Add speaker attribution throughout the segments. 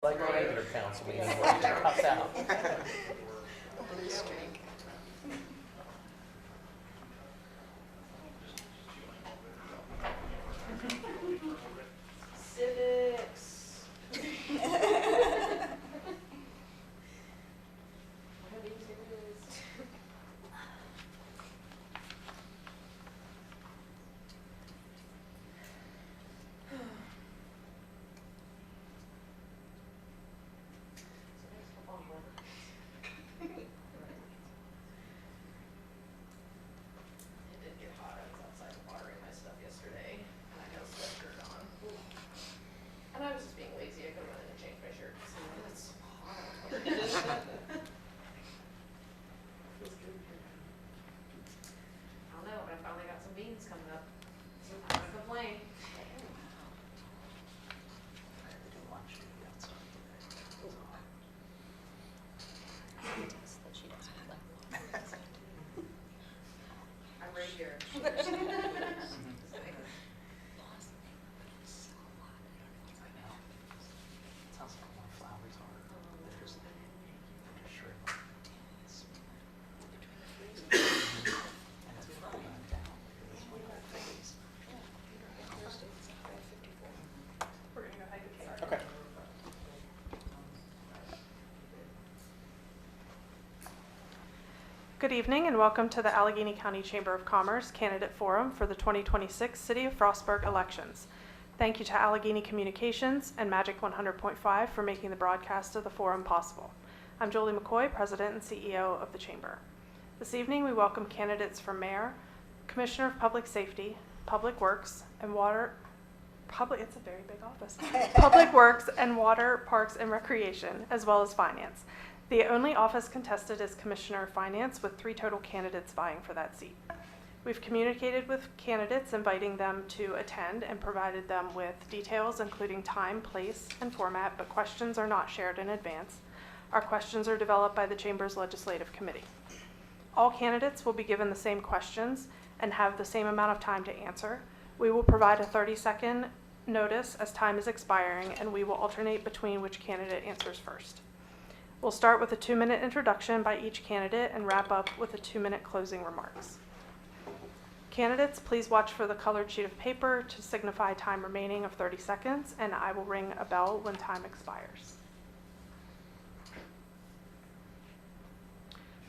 Speaker 1: Like a regular council meeting where it pops out.
Speaker 2: A blue streak.
Speaker 3: Civics. It did get hot. I was outside watering my stuff yesterday, and I had a sweatshirt on. And I was just being lazy. I could run in and change my shirt. So it's hot. Feels good here. I don't know, but I finally got some beans coming up. So I'm not gonna complain. I'm right here.
Speaker 1: Sounds like my flowers are. They're just shriveled. And it's cooling down because it's one of our days.
Speaker 3: We're gonna go hide the cake.
Speaker 1: Okay.
Speaker 4: Good evening and welcome to the Allegheny County Chamber of Commerce Candidate Forum for the 2026 City of Frostburg elections. Thank you to Allegheny Communications and Magic 100.5 for making the broadcast of the forum possible. I'm Jolie McCoy, President and CEO of the Chamber. This evening we welcome candidates for Mayor, Commissioner of Public Safety, Public Works, and it's a very big office, Public Works and Water, Parks, and Recreation, as well as Finance. The only office contested is Commissioner of Finance, with 3 total candidates vying for that seat. We've communicated with candidates, inviting them to attend and provided them with details including time, place, and format, but questions are not shared in advance. Our questions are developed by the Chamber's Legislative Committee. All candidates will be given the same questions and have the same amount of time to answer. We will provide a 30-second notice as time is expiring, and we will alternate between which candidate answers first. We'll start with a 2-minute introduction by each candidate and wrap up with a 2-minute closing remarks. Candidates, please watch for the colored sheet of paper to signify time remaining of 30 seconds, and I will ring a bell when time expires.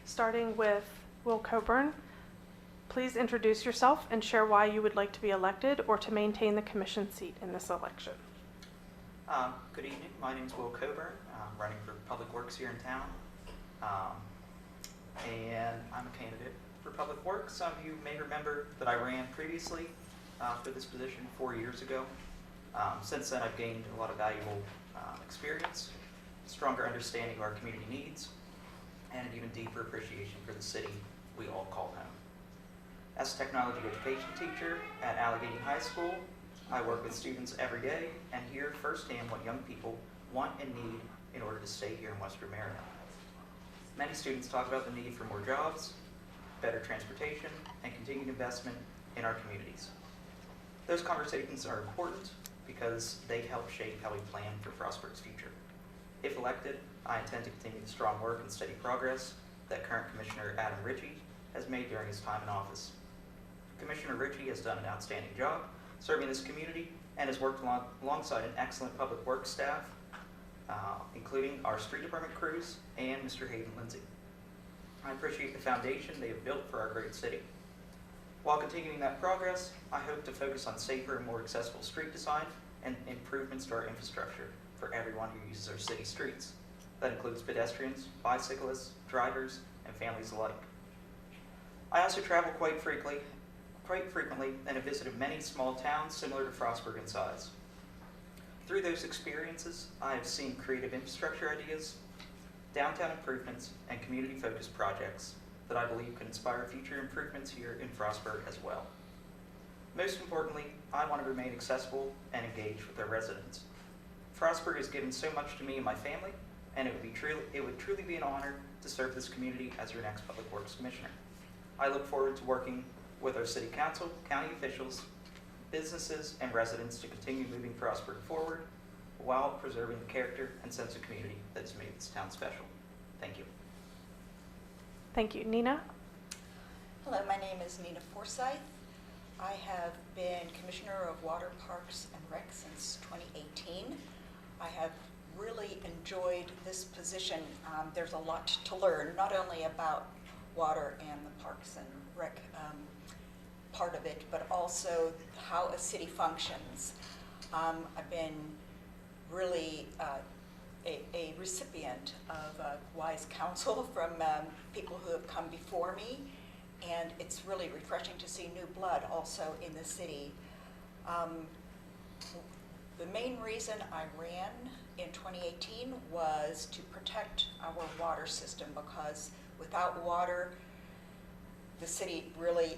Speaker 4: Starting with Will Coburn, please introduce yourself and share why you would like to be elected or to maintain the commission seat in this election.
Speaker 5: Good evening. My name is Will Coburn. I'm running for Public Works here in town. And I'm a candidate for Public Works. Some of you may remember that I ran previously for this position 4 years ago. Since then, I've gained a lot of valuable experience, stronger understanding of our community needs, and an even deeper appreciation for the city we all call home. As a technology education teacher at Allegheny High School, I work with students every day and hear firsthand what young people want and need in order to stay here in Western Maryland. Many students talk about the need for more jobs, better transportation, and continued investment in our communities. Those conversations are important because they help shape how we plan for Frostburg's future. If elected, I intend to continue the strong work and steady progress that current Commissioner Adam Ritchie has made during his time in office. Commissioner Ritchie has done an outstanding job serving this community and has worked alongside an excellent public works staff, including our street department crews and Mr. Hayden Lindsay. I appreciate the foundation they have built for our great city. While continuing that progress, I hope to focus on safer and more accessible street design and improvements to our infrastructure for everyone who uses our city streets. That includes pedestrians, bicyclists, drivers, and families alike. I also travel quite frequently and have visited many small towns similar to Frostburg in size. Through those experiences, I have seen creative infrastructure ideas, downtown improvements, and community-focused projects that I believe can inspire future improvements here in Frostburg as well. Most importantly, I want to remain accessible and engaged with our residents. Frostburg has given so much to me and my family, and it would truly be an honor to serve this community as your next Public Works Commissioner. I look forward to working with our City Council, county officials, businesses, and residents to continue moving Frostburg forward while preserving the character and sense of community that's made this town special. Thank you.
Speaker 4: Thank you. Nina?
Speaker 2: Hello, my name is Nina Forsyth. I have been Commissioner of Water, Parks, and Rec since 2018. I have really enjoyed this position. There's a lot to learn, not only about water and the Parks and Rec part of it, but also how a city functions. I've been really a recipient of wise counsel from people who have come before me, and it's really refreshing to see new blood also in the city. The main reason I ran in 2018 was to protect our water system, because without water, the city really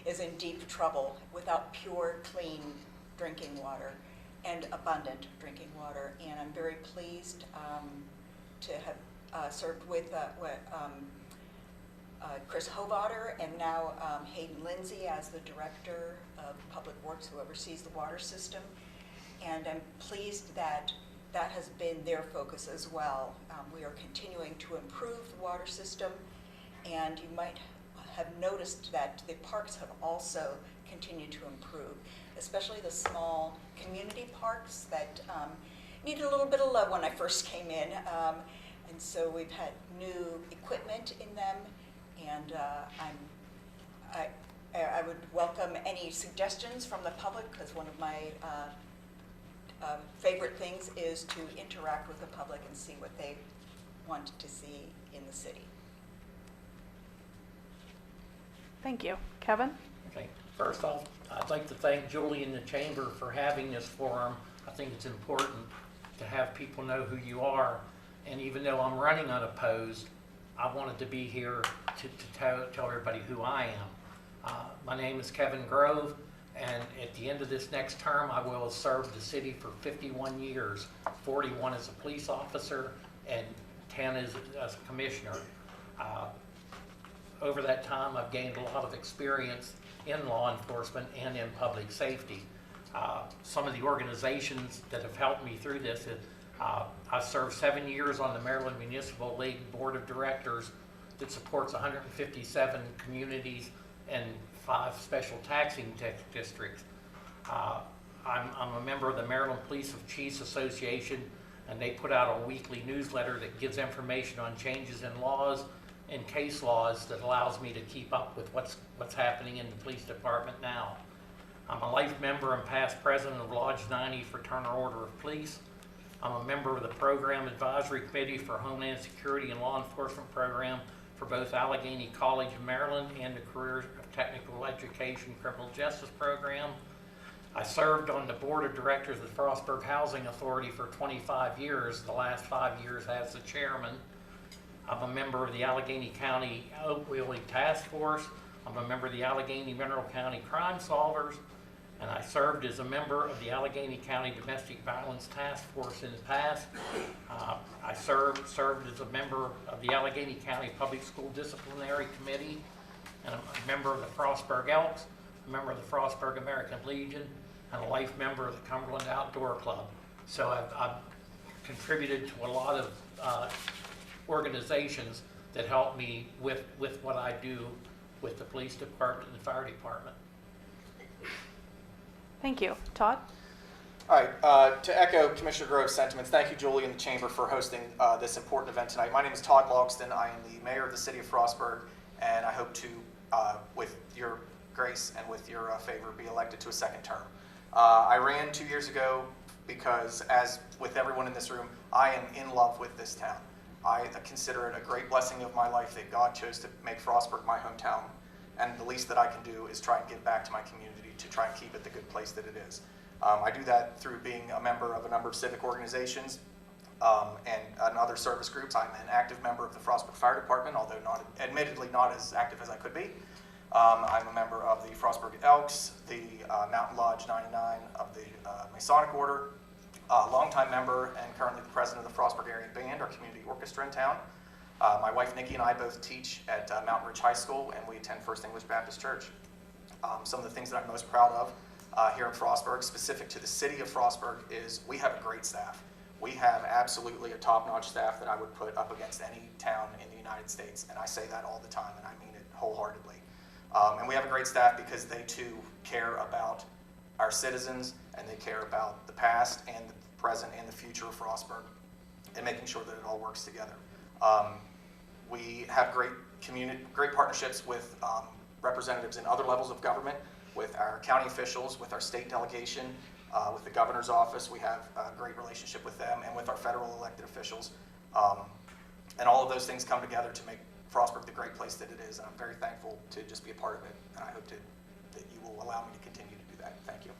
Speaker 2: is in deep trouble without pure, clean drinking water and abundant drinking water. And I'm very pleased to have served with Chris Hovater and now Hayden Lindsay as the Director of Public Works, who oversees the water system. And I'm pleased that that has been their focus as well. We are continuing to improve the water system, and you might have noticed that the parks have also continued to improve, especially the small community parks that needed a little bit of love when I first came in. And so we've had new equipment in them, and I would welcome any suggestions from the public, because one of my favorite things is to interact with the public and see what they want to see in the city.
Speaker 4: Thank you. Kevin?
Speaker 6: Okay. First off, I'd like to thank Julie and the Chamber for having this forum. I think it's important to have people know who you are. And even though I'm running unopposed, I wanted to be here to tell everybody who I am. My name is Kevin Grove, and at the end of this next term, I will have served the city for 51 years, 41 as a police officer and 10 as a commissioner. Over that time, I've gained a lot of experience in law enforcement and in public safety. Some of the organizations that have helped me through this, I served 7 years on the Maryland Municipal League Board of Directors that supports 157 communities and 5 special taxing districts. I'm a member of the Maryland Police Chiefs Association, and they put out a weekly newsletter that gives information on changes in laws and case laws that allows me to keep up with what's happening in the police department now. I'm a life member and past president of Lodge 90 Fraternal Order of Police. I'm a member of the Program Advisory Committee for Homeland Security and Law Enforcement Program for both Allegheny College of Maryland and the Career of Technical Education Criminal Justice Program. I served on the Board of Directors of the Frostburg Housing Authority for 25 years, the last 5 years as the chairman. I'm a member of the Allegheny County Opioid Task Force. I'm a member of the Allegheny Mineral County Crime Solvers, and I served as a member of the Allegheny County Domestic Violence Task Force in the past. I served as a member of the Allegheny County Public School Disciplinary Committee, and I'm a member of the Frostburg Elks, a member of the Frostburg American Legion, and a life member of the Cumberland Outdoor Club. So I've contributed to a lot of organizations that help me with what I do with the police department and the fire department.
Speaker 4: Thank you. Todd?
Speaker 1: All right, to echo Commissioner Grove's sentiments, thank you, Julie, and the Chamber for hosting this important event tonight. My name is Todd Logston. I am the mayor of the City of Frostburg, and I hope to, with your grace and with your favor, be elected to a second term. I ran 2 years ago because, as with everyone in this room, I am in love with this town. I consider it a great blessing of my life that God chose to make Frostburg my hometown, and the least that I can do is try and give back to my community to try and keep it the good place that it is. I do that through being a member of a number of civic organizations and other service groups. I'm an active member of the Frostburg Fire Department, although admittedly not as active as I could be. I'm a member of the Frostburg Elks, the Mountain Lodge 99 of the Masonic Order, longtime member and currently the president of the Frostburg Area Band, our community orchestra in town. My wife Nikki and I both teach at Mountain Ridge High School, and we attend First English Baptist Church. Some of the things that I'm most proud of here in Frostburg, specific to the City of Frostburg, is we have a great staff. We have absolutely a top-notch staff that I would put up against any town in the United States, and I say that all the time, and I mean it wholeheartedly. And we have a great staff because they too care about our citizens, and they care about the past and the present and the future of Frostburg, and making sure that it all works together. We have great partnerships with representatives in other levels of government, with our county officials, with our state delegation, with the governor's office. We have a great relationship with them, and with our federal elected officials. And all of those things come together to make Frostburg the great place that it is, and I'm very thankful to just be a part of it, and I hope that you will allow me to continue to do that. Thank you.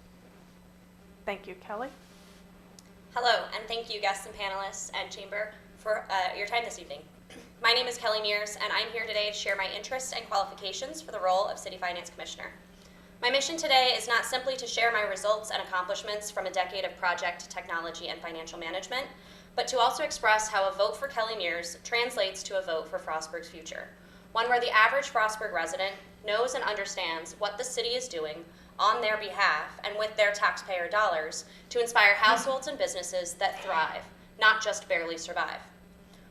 Speaker 4: Thank you. Kelly?
Speaker 7: Hello, and thank you, guests and panelists and Chamber, for your time this evening. My name is Kelly Mears, and I'm here today to share my interests and qualifications for the role of City Finance Commissioner. My mission today is not simply to share my results and accomplishments from a decade of project, technology, and financial management, but to also express how a vote for Kelly Mears translates to a vote for Frostburg's future, one where the average Frostburg resident knows and understands what the city is doing on their behalf and with their taxpayer dollars to inspire households and businesses that thrive, not just barely survive.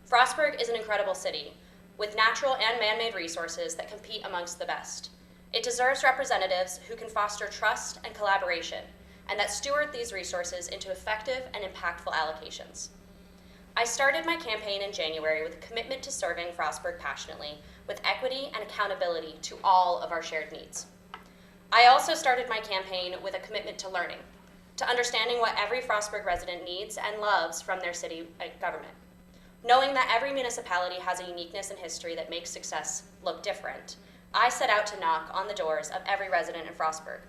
Speaker 7: Frostburg is an incredible city with natural and man-made resources that compete amongst the best. It deserves representatives who can foster trust and collaboration and that steward these resources into effective and impactful allocations. I started my campaign in January with a commitment to serving Frostburg passionately with equity and accountability to all of our shared needs. I also started my campaign with a commitment to learning, to understanding what every Frostburg resident needs and loves from their city government. Knowing that every municipality has a uniqueness and history that makes success look different, I set out to knock on the doors of every resident in Frostburg.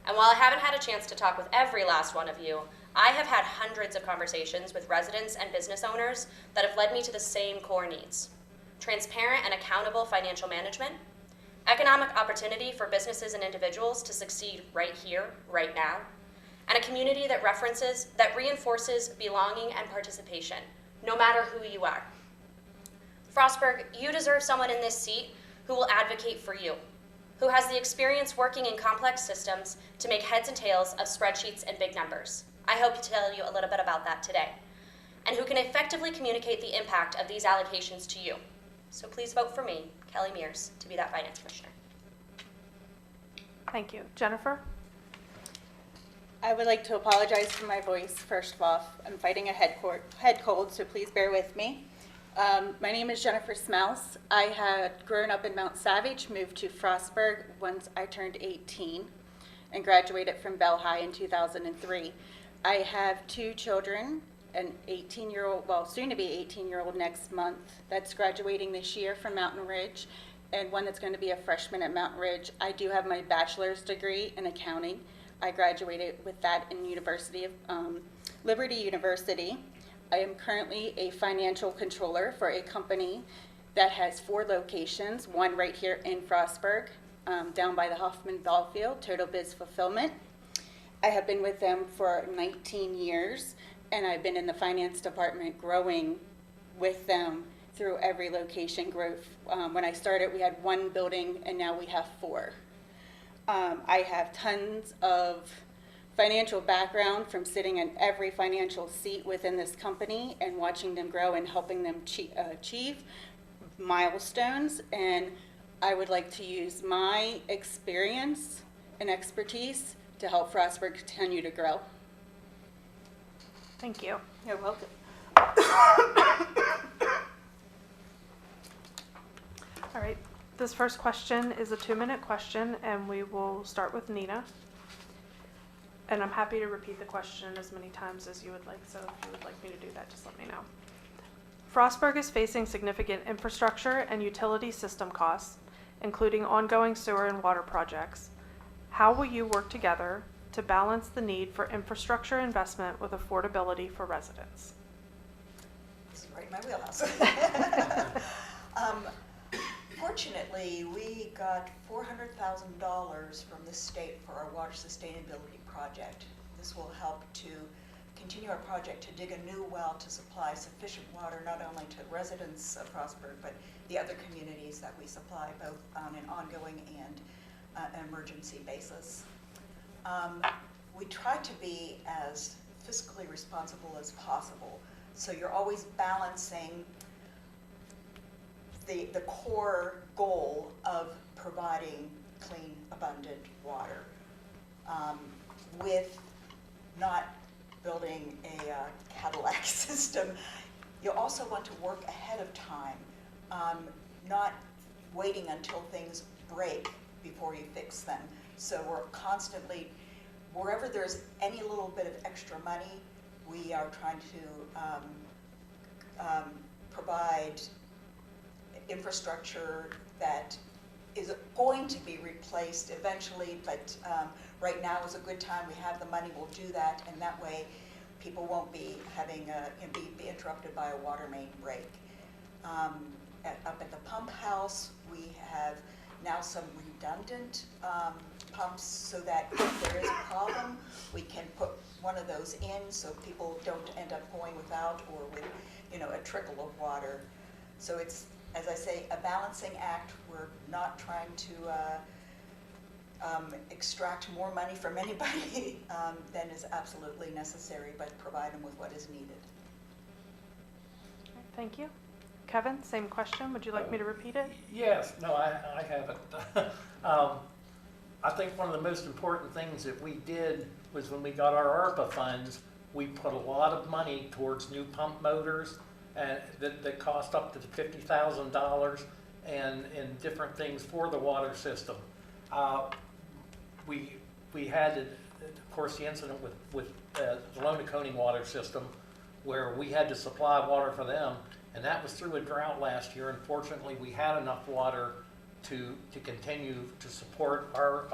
Speaker 7: And while I haven't had a chance to talk with every last one of you, I have had hundreds of conversations with residents and business owners that have led me to the same core needs: transparent and accountable financial management, economic opportunity for businesses and individuals to succeed right here, right now, and a community that reinforces belonging and participation, no matter who you are. Frostburg, you deserve someone in this seat who will advocate for you, who has the experience working in complex systems to make heads and tails of spreadsheets and big numbers. I hope to tell you a little bit about that today, and who can effectively communicate the impact of these allocations to you. So please vote for me, Kelly Mears, to be that finance commissioner.
Speaker 4: Thank you. Jennifer?
Speaker 8: I would like to apologize for my voice, first off. I'm fighting a head cold, so please bear with me. My name is Jennifer Smouse. I had grown up in Mount Savage, moved to Frostburg once I turned 18, and graduated from Bell High in 2003. I have two children, an 18-year-old, well, soon to be 18-year-old next month, that's graduating this year from Mountain Ridge, and one that's going to be a freshman at Mountain Ridge. I do have my bachelor's degree in accounting. I graduated with that in Liberty University. I am currently a financial controller for a company that has 4 locations, one right here in Frostburg, down by the Hoffman Ball Field, Total Biz Fulfillment. I have been with them for 19 years, and I've been in the finance department growing with them through every location growth. When I started, we had 1 building, and now we have 4. I have tons of financial background from sitting in every financial seat within this company and watching them grow and helping them achieve milestones. And I would like to use my experience and expertise to help Frostburg continue to grow.
Speaker 4: Thank you.
Speaker 8: You're welcome.
Speaker 4: All right. This first question is a 2-minute question, and we will start with Nina. And I'm happy to repeat the question as many times as you would like, so if you would like me to do that, just let me know. Frostburg is facing significant infrastructure and utility system costs, including ongoing sewer and water projects. How will you work together to balance the need for infrastructure investment with affordability for residents?
Speaker 2: This is right in my wheelhouse. Fortunately, we got $400,000 from the state for our water sustainability project. This will help to continue our project to dig a new well to supply sufficient water not only to residents of Frostburg, but the other communities that we supply, both on an ongoing and an emergency basis. we try to be as fiscally responsible as possible. So you're always balancing the core goal of providing clean, abundant water with not building a Cadillac system. You also want to work ahead of time, not waiting until things break before you fix them. So we're constantly, wherever there's any little bit of extra money, we are trying to provide infrastructure that is going to be replaced eventually, but right now is a good time. We have the money, we'll do that, and that way people won't be having be interrupted by a water main break. Up at the pump house, we have now some redundant pumps so that if there is a problem, we can put one of those in so people don't end up going without or with, a trickle of water. So it's, as I say, a balancing act. We're not trying to extract more money from anybody than is absolutely necessary, but provide them with what is needed.
Speaker 4: Thank you. Kevin, same question. Would you like me to repeat it?
Speaker 6: Yes, no, I haven't. I think one of the most important things that we did was when we got our ARPA funds, we put a lot of money towards new pump motors and that cost up to $50,000 and different things for the water system. We had, of course, the incident with the Lonaconning water system where we had to supply water for them, and that was through a drought last year. Unfortunately, we had enough water to continue to support our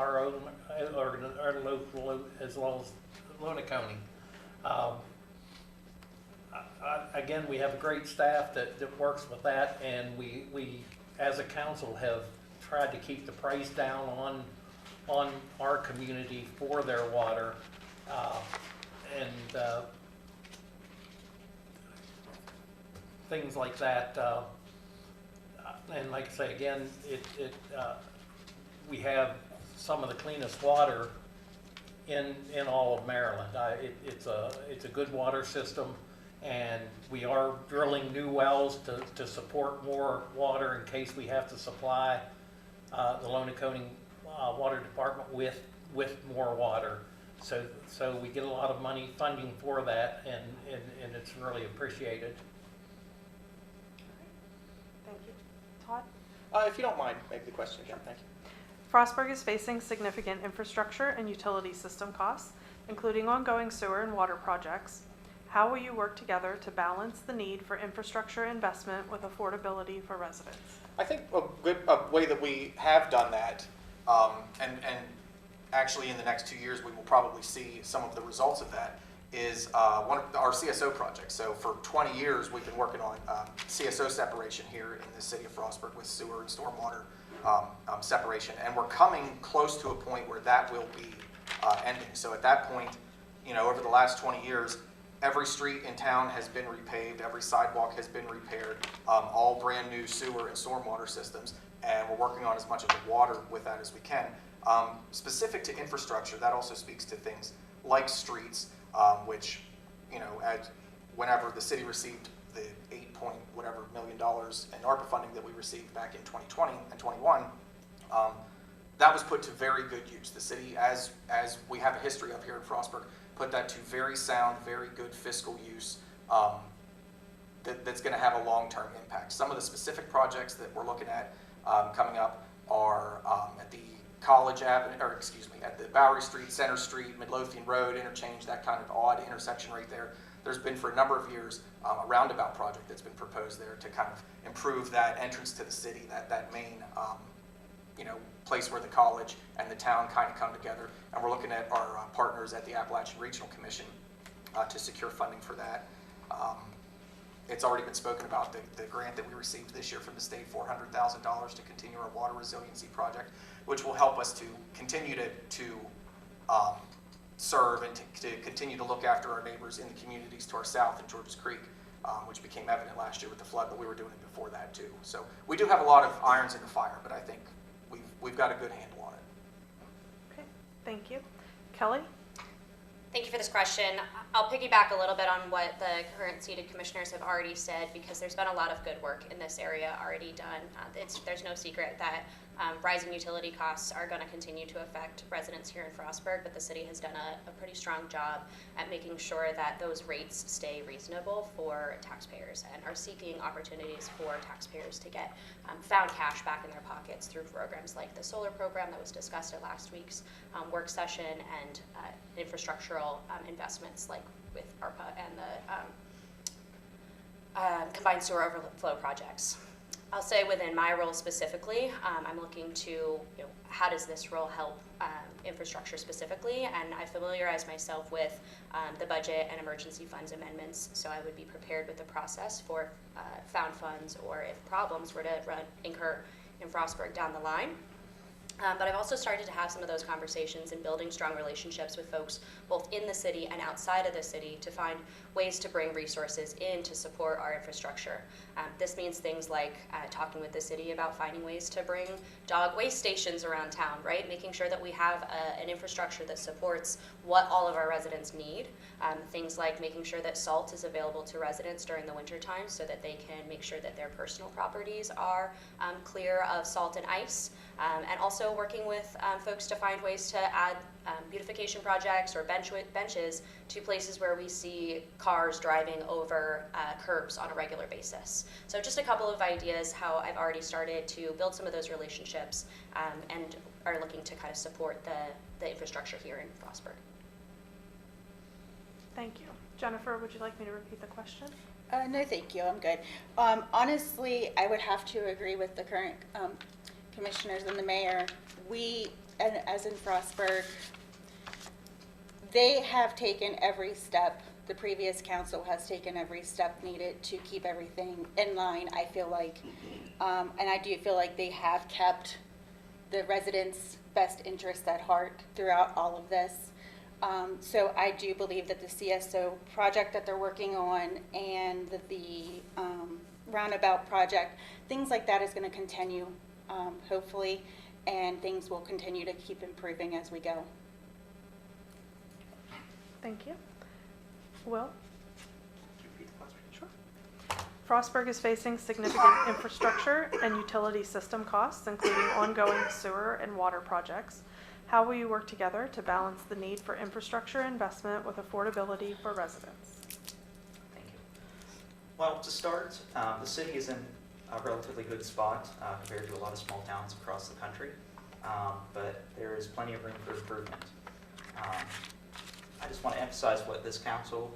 Speaker 6: local as well as Lonaconning. Again, we have a great staff that works with that, and we as a council have tried to keep the price down on our community for their water, and things like that. And like I say again, we have some of the cleanest water in all of Maryland. It's a good water system, and we are drilling new wells to support more water in case we have to supply the Lonaconning Water Department with more water. So we get a lot of money funding for that, and it's really appreciated.
Speaker 4: Thank you. Todd?
Speaker 1: If you don't mind, maybe the question again. Thank you.
Speaker 4: Frostburg is facing significant infrastructure and utility system costs, including ongoing sewer and water projects. How will you work together to balance the need for infrastructure investment with affordability for residents?
Speaker 1: I think a way that we have done that, and actually in the next 2 years we will probably see some of the results of that, is one of our CSO projects. So for 20 years we've been working on CSO separation here in the city of Frostburg with sewer and stormwater separation, and we're coming close to a point where that will be ending. So at that point, over the last 20 years, every street in town has been repaved, every sidewalk has been repaired, all brand new sewer and stormwater systems, and we're working on as much of the water with that as we can. Specific to infrastructure, that also speaks to things like streets, which, whenever the city received the $8 million in ARPA funding that we received back in 2020 and 21, that was put to very good use. The city, as we have a history of here in Frostburg, put that to very sound, very good fiscal use that's going to have a long-term impact. Some of the specific projects that we're looking at coming up are at the College Avenue, at the Bowery Street, Center Street, Midlothian Road interchange, that kind of odd intersection right there. There's been for a number of years a roundabout project that's been proposed there to kind of improve that entrance to the city, that main place where the college and the town kind of come together. And we're looking at our partners at the Appalachian Regional Commission to secure funding for that. It's already been spoken about, the grant that we received this year from the state, $400,000 to continue our water resiliency project, which will help us to continue to serve and to continue to look after our neighbors in the communities to our south in Georges Creek, which became evident last year with the flood, but we were doing it before that too. So we do have a lot of irons in the fire, but I think we've got a good handle on it.
Speaker 4: Okay, thank you. Kelly?
Speaker 7: Thank you for this question. I'll piggyback a little bit on what the current seated commissioners have already said, because there's been a lot of good work in this area already done. There's no secret that rising utility costs are going to continue to affect residents here in Frostburg, but the city has done a pretty strong job at making sure that those rates stay reasonable for taxpayers, and are seeking opportunities for taxpayers to get found cash back in their pockets through programs like the solar program that was discussed at last week's work session, and infrastructural investments like with ARPA and the combined sewer overflow projects. I'll say within my role specifically, I'm looking to, how does this role help infrastructure specifically? And I familiarize myself with the budget and emergency funds amendments, so I would be prepared with the process for found funds, or if problems were to incur in Frostburg down the line. But I've also started to have some of those conversations and building strong relationships with folks both in the city and outside of the city to find ways to bring resources in to support our infrastructure. This means things like talking with the city about finding ways to bring dog waste stations around town, right? Making sure that we have an infrastructure that supports what all of our residents need. Things like making sure that salt is available to residents during the winter time so that they can make sure that their personal properties are clear of salt and ice. And also working with folks to find ways to add beautification projects or benches to places where we see cars driving over curbs on a regular basis. So just a couple of ideas how I've already started to build some of those relationships and are looking to kind of support the infrastructure here in Frostburg.
Speaker 4: Thank you. Jennifer, would you like me to repeat the question?
Speaker 8: No, thank you. I'm good. Honestly, I would have to agree with the current commissioners and the mayor. We, and as in Frostburg, they have taken every step. The previous council has taken every step needed to keep everything in line, I feel like. And I do feel like they have kept the residents' best interests at heart throughout all of this. So I do believe that the CSO project that they're working on and the roundabout project, things like that is going to continue, hopefully, and things will continue to keep improving as we go.
Speaker 4: Thank you. Will?
Speaker 5: Could you repeat the question?
Speaker 4: Sure. Frostburg is facing significant infrastructure and utility system costs, including ongoing sewer and water projects. How will you work together to balance the need for infrastructure investment with affordability for residents?
Speaker 5: Thank you. Well, to start, the city is in a relatively good spot compared to a lot of small towns across the country, but there is plenty of room for improvement. I just want to emphasize what this council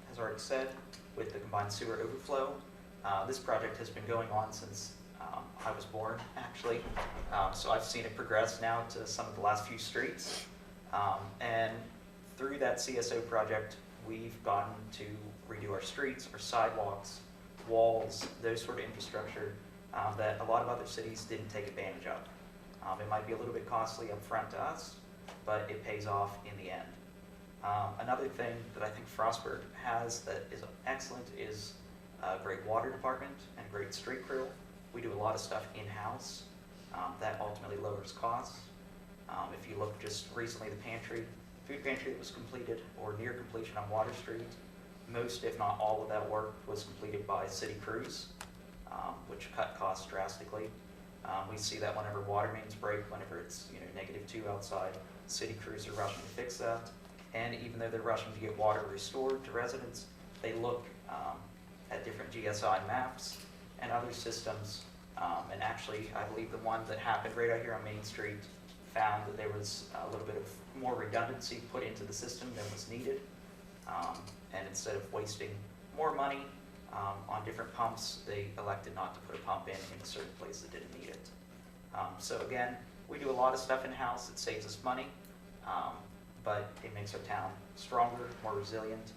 Speaker 5: has already said with the combined sewer overflow. This project has been going on since I was born, actually. So I've seen it progress now to some of the last few streets. And through that CSO project, we've gotten to redo our streets, our sidewalks, walls, those sort of infrastructure that a lot of other cities didn't take advantage of. It might be a little bit costly up front to us, but it pays off in the end. Another thing that I think Frostburg has that is excellent is a great water department and great street crew. We do a lot of stuff in-house that ultimately lowers costs. If you look just recently, the food pantry that was completed or near completion on Water Street, most, if not all of that work was completed by city crews, which cut costs drastically. We see that whenever water mains break, whenever it's -2 outside, city crews are rushing to fix that. And even though they're rushing to get water restored to residents, they look at different GSI maps and other systems. And actually, I believe the one that happened right out here on Main Street found that there was a little bit of more redundancy put into the system than was needed. And instead of wasting more money on different pumps, they elected not to put a pump in a certain place that didn't need it. So again, we do a lot of stuff in-house. It saves us money, but it makes our town stronger, more resilient,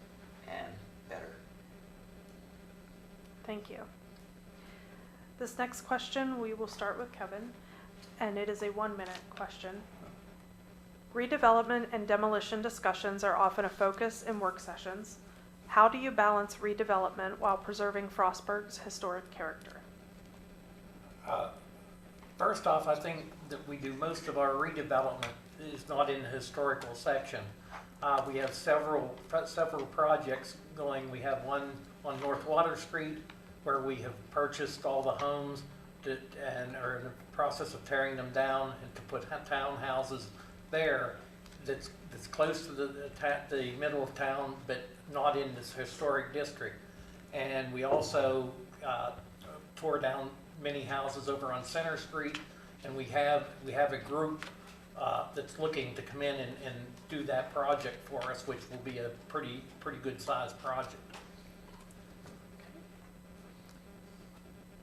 Speaker 5: and better.
Speaker 4: Thank you. This next question, we will start with Kevin, and it is a 1-minute question. Redevelopment and demolition discussions are often a focus in work sessions. How do you balance redevelopment while preserving Frostburg's historic character?
Speaker 6: First off, I think that we do most of our redevelopment is not in the historical section. We have several projects going. We have one on North Water Street where we have purchased all the homes and are in the process of tearing them down and to put townhouses there. That's close to the middle of town, but not in this historic district. And we also tore down many houses over on Center Street, and we have a group that's looking to come in and do that project for us, which will be a pretty good sized project.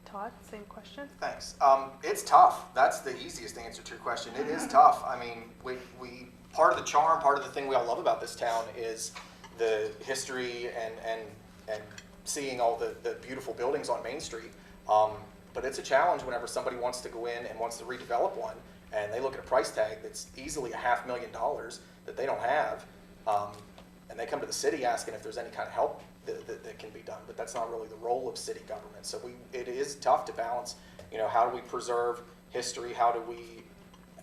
Speaker 4: Todd, same question.
Speaker 1: Thanks. It's tough. That's the easiest answer to your question. It is tough. I mean, we part of the charm, part of the thing we all love about this town is the history and seeing all the beautiful buildings on Main Street. But it's a challenge whenever somebody wants to go in and wants to redevelop one, and they look at a price tag that's easily $500,000 that they don't have, and they come to the city asking if there's any kind of help that can be done. But that's not really the role of city government. So it is tough to balance. You know, how do we preserve history? How do we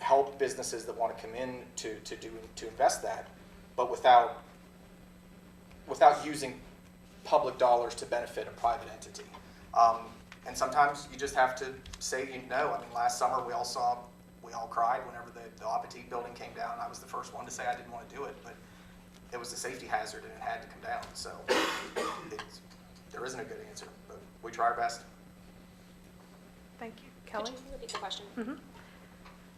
Speaker 1: help businesses that want to come in to invest that, but without using public dollars to benefit a private entity. And sometimes you just have to say no. I mean, last summer we all cried whenever the Appetit building came down. I was the first one to say I didn't want to do it, but it was a safety hazard and it had to come down. So there isn't a good answer, but we try our best.
Speaker 4: Thank you. Kelly?
Speaker 7: Could you repeat the question?
Speaker 4: Mm-hmm.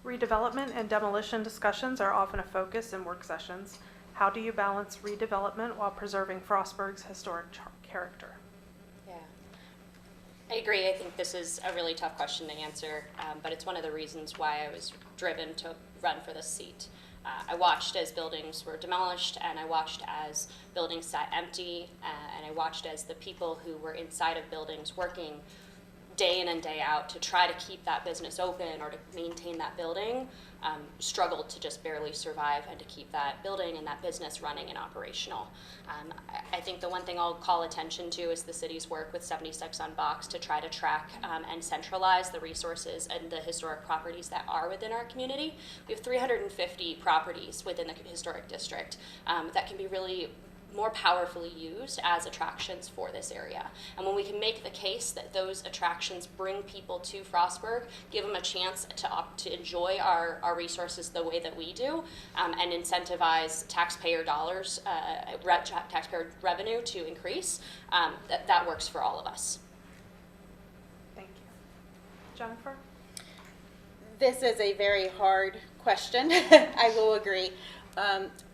Speaker 4: Redevelopment and demolition discussions are often a focus in work sessions. How do you balance redevelopment while preserving Frostburg's historic character?
Speaker 7: Yeah, I agree. I think this is a really tough question to answer, but it's one of the reasons why I was driven to run for this seat. I watched as buildings were demolished, and I watched as buildings sat empty, and I watched as the people who were inside of buildings working day in and day out to try to keep that business open or to maintain that building struggled to just barely survive and to keep that building and that business running and operational. I think the one thing I'll call attention to is the city's work with 76 on Box to try to track and centralize the resources and the historic properties that are within our community. We have 350 properties within the historic district that can be really more powerfully used as attractions for this area. And when we can make the case that those attractions bring people to Frostburg, give them a chance to enjoy our resources the way that we do, and incentivize taxpayer dollars, taxpayer revenue to increase, that works for all of us.
Speaker 4: Thank you. Jennifer?
Speaker 8: This is a very hard question. I will agree.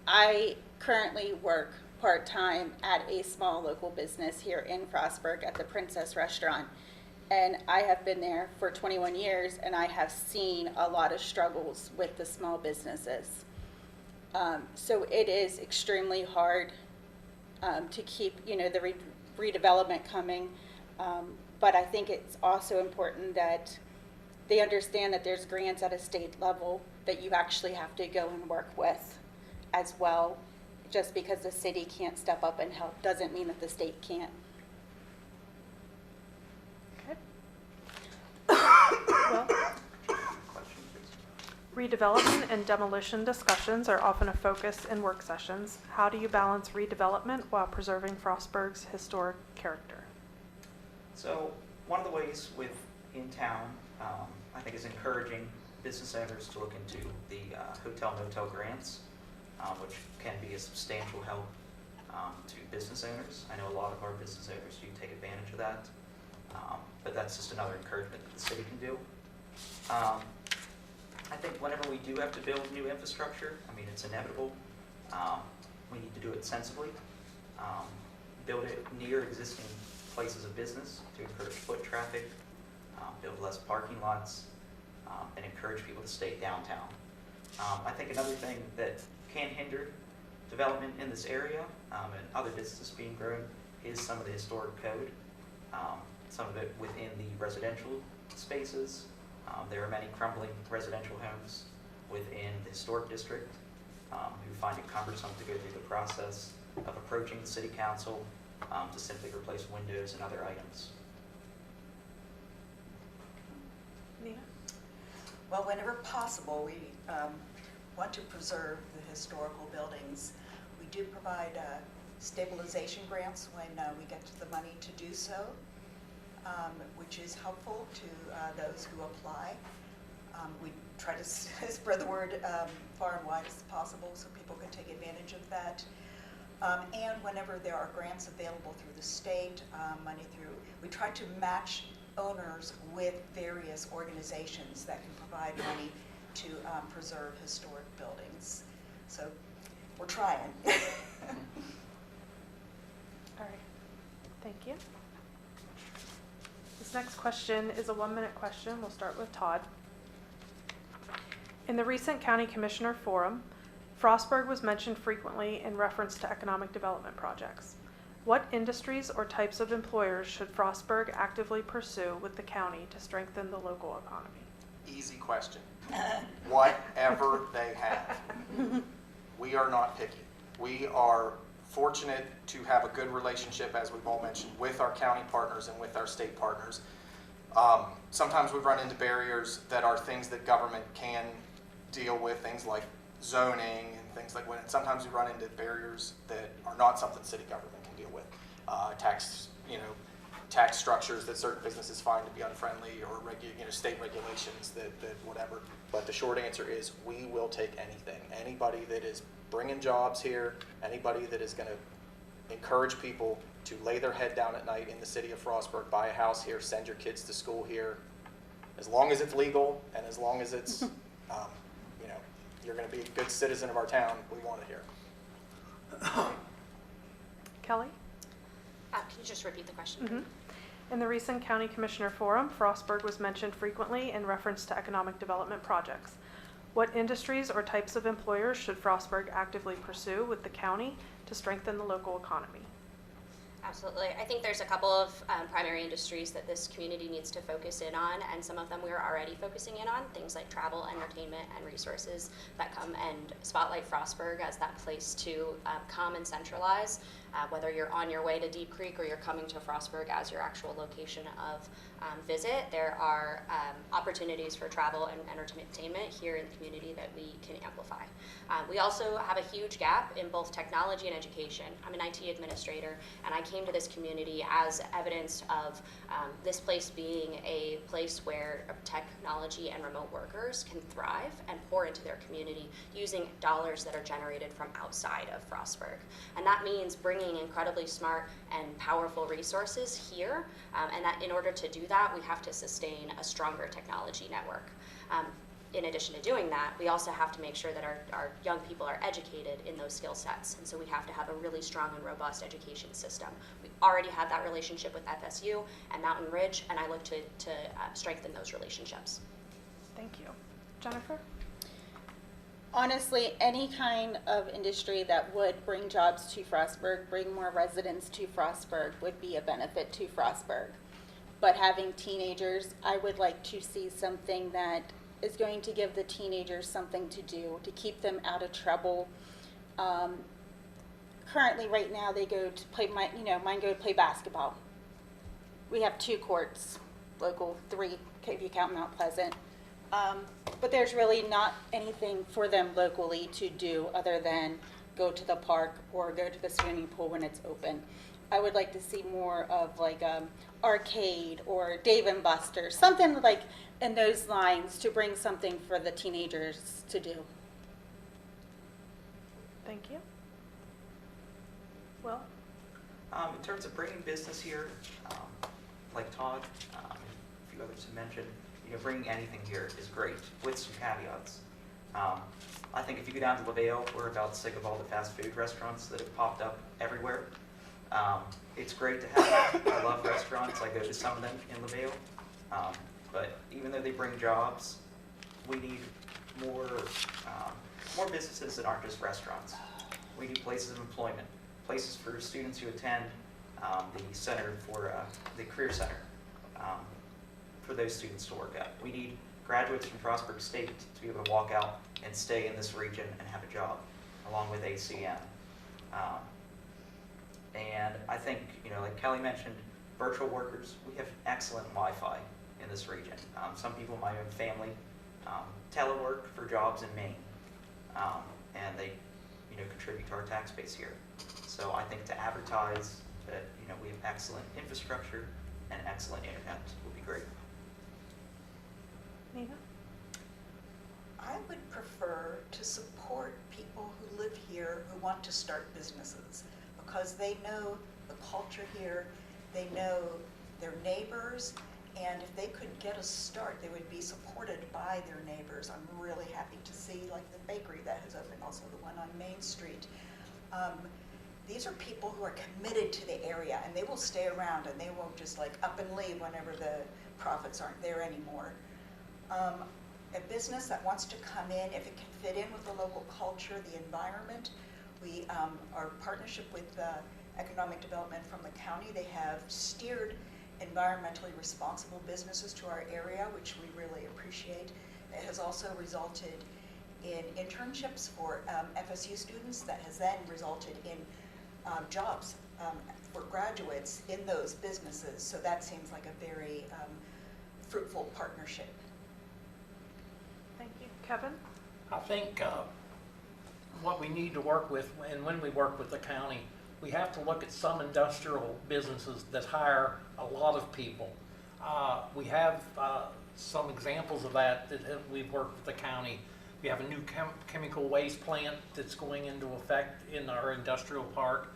Speaker 8: I currently work part-time at a small local business here in Frostburg at the Princess Restaurant. And I have been there for 21 years, and I have seen a lot of struggles with the small businesses. So it is extremely hard to keep, the redevelopment coming. But I think it's also important that they understand that there's grants at a state level that you actually have to go and work with as well. Just because the city can't step up and help doesn't mean that the state can't.
Speaker 4: Okay. Well, redevelopment and demolition discussions are often a focus in work sessions. How do you balance redevelopment while preserving Frostburg's historic character?
Speaker 5: So one of the ways in town, I think, is encouraging business owners to look into the hotel-motel grants, which can be a substantial help to business owners. I know a lot of our business owners do take advantage of that, but that's just another encouragement that the city can do. I think whenever we do have to build new infrastructure, I mean, it's inevitable. We need to do it sensibly, build it near existing places of business to encourage foot traffic, build less parking lots, and encourage people to stay downtown. I think another thing that can hinder development in this area and other businesses being grown is some of the historic code, some of it within the residential spaces. There are many crumbling residential homes within the historic district who find it cumbersome to go through the process of approaching the city council to simply replace windows and other items.
Speaker 4: Nina?
Speaker 2: Well, whenever possible, want to preserve the historical buildings. We do provide stabilization grants when we get to the money to do so, which is helpful to those who apply. We try to spread the word far and wide as possible so people can take advantage of that. And whenever there are grants available through the state, we try to match owners with various organizations that can provide money to preserve historic buildings. So we're trying.
Speaker 4: All right, thank you. This next question is a 1-minute question. We'll start with Todd. In the recent County Commissioner Forum, Frostburg was mentioned frequently in reference to economic development projects. What industries or types of employers should Frostburg actively pursue with the county to strengthen the local economy?
Speaker 1: Easy question. Whatever they have. We are not picky. We are fortunate to have a good relationship, as we've all mentioned, with our county partners and with our state partners. Sometimes we run into barriers that are things that government can deal with, things like zoning and things like that. Sometimes we run into barriers that are not something city government can deal with. Tax structures that certain businesses find to be unfriendly, or state regulations that whatever. But the short answer is we will take anything. Anybody that is bringing jobs here, anybody that is going to encourage people to lay their head down at night in the city of Frostburg, buy a house here, send your kids to school here, as long as it's legal and as long as it's, you're going to be a good citizen of our town, we want it here.
Speaker 4: Kelly?
Speaker 7: Can you just repeat the question?
Speaker 4: Mm-hmm. In the recent County Commissioner Forum, Frostburg was mentioned frequently in reference to economic development projects. What industries or types of employers should Frostburg actively pursue with the county to strengthen the local economy?
Speaker 7: Absolutely. I think there's a couple of primary industries that this community needs to focus in on, and some of them we're already focusing in on, things like travel, entertainment, and resources that come and spotlight Frostburg as that place to come and centralize, whether you're on your way to Deep Creek or you're coming to Frostburg as your actual location of visit. There are opportunities for travel and entertainment here in the community that we can amplify. We also have a huge gap in both technology and education. I'm an IT administrator, and I came to this community as evidence of this place being a place where technology and remote workers can thrive and pour into their community using dollars that are generated from outside of Frostburg. And that means bringing incredibly smart and powerful resources here, and that in order to do that, we have to sustain a stronger technology network. In addition to doing that, we also have to make sure that our young people are educated in those skill sets, and so we have to have a really strong and robust education system. We already have that relationship with FSU and Mountain Ridge, and I look to strengthen those relationships.
Speaker 4: Thank you. Jennifer?
Speaker 8: Honestly, any kind of industry that would bring jobs to Frostburg, bring more residents to Frostburg, would be a benefit to Frostburg. But having teenagers, I would like to see something that is going to give the teenagers something to do, to keep them out of trouble. Currently, right now, they go to play, mine go to play basketball. We have 2 courts, local 3, if you count Mount Pleasant. But there's really not anything for them locally to do other than go to the park or go to the swimming pool when it's open. I would like to see more of like arcade or Dave and Buster's, something like in those lines to bring something for the teenagers to do.
Speaker 4: Thank you. Will?
Speaker 5: In terms of bringing business here, like Todd and a few others have mentioned, bringing anything here is great, with some caveats. I think if you go down to LaVale, we're about sick of all the fast food restaurants that have popped up everywhere. It's great to have them. I love restaurants. I go to some of them in LaVale. But even though they bring jobs, we need more businesses that aren't just restaurants. We need places of employment, places for students who attend the center for the Career Center for those students to work at. We need graduates from Frostburg State to be able to walk out and stay in this region and have a job, along with ACM. And I think, like Kelly mentioned, virtual workers, we have excellent Wi-Fi in this region. Some people in my own family telework for jobs in Maine. and they, contribute to our tax base here. So I think to advertise that, we have excellent infrastructure and excellent internet would be great.
Speaker 4: Nina?
Speaker 2: I would prefer to support people who live here who want to start businesses because they know the culture here, they know their neighbors, and if they could get a start, they would be supported by their neighbors. I'm really happy to see like the bakery that has opened, also the one on Main Street. These are people who are committed to the area and they will stay around and they won't just like up and leave whenever the profits aren't there anymore. A business that wants to come in, if it can fit in with the local culture, the environment, our partnership with economic development from the county, they have steered environmentally responsible businesses to our area, which we really appreciate. It has also resulted in internships for FSU students that has then resulted in jobs for graduates in those businesses. So that seems like a very fruitful partnership.
Speaker 4: Thank you. Kevin?
Speaker 6: I think what we need to work with, and when we work with the county, we have to look at some industrial businesses that hire a lot of people. We have some examples of that we've worked with the county. We have a new chemical waste plant that's going into effect in our industrial park.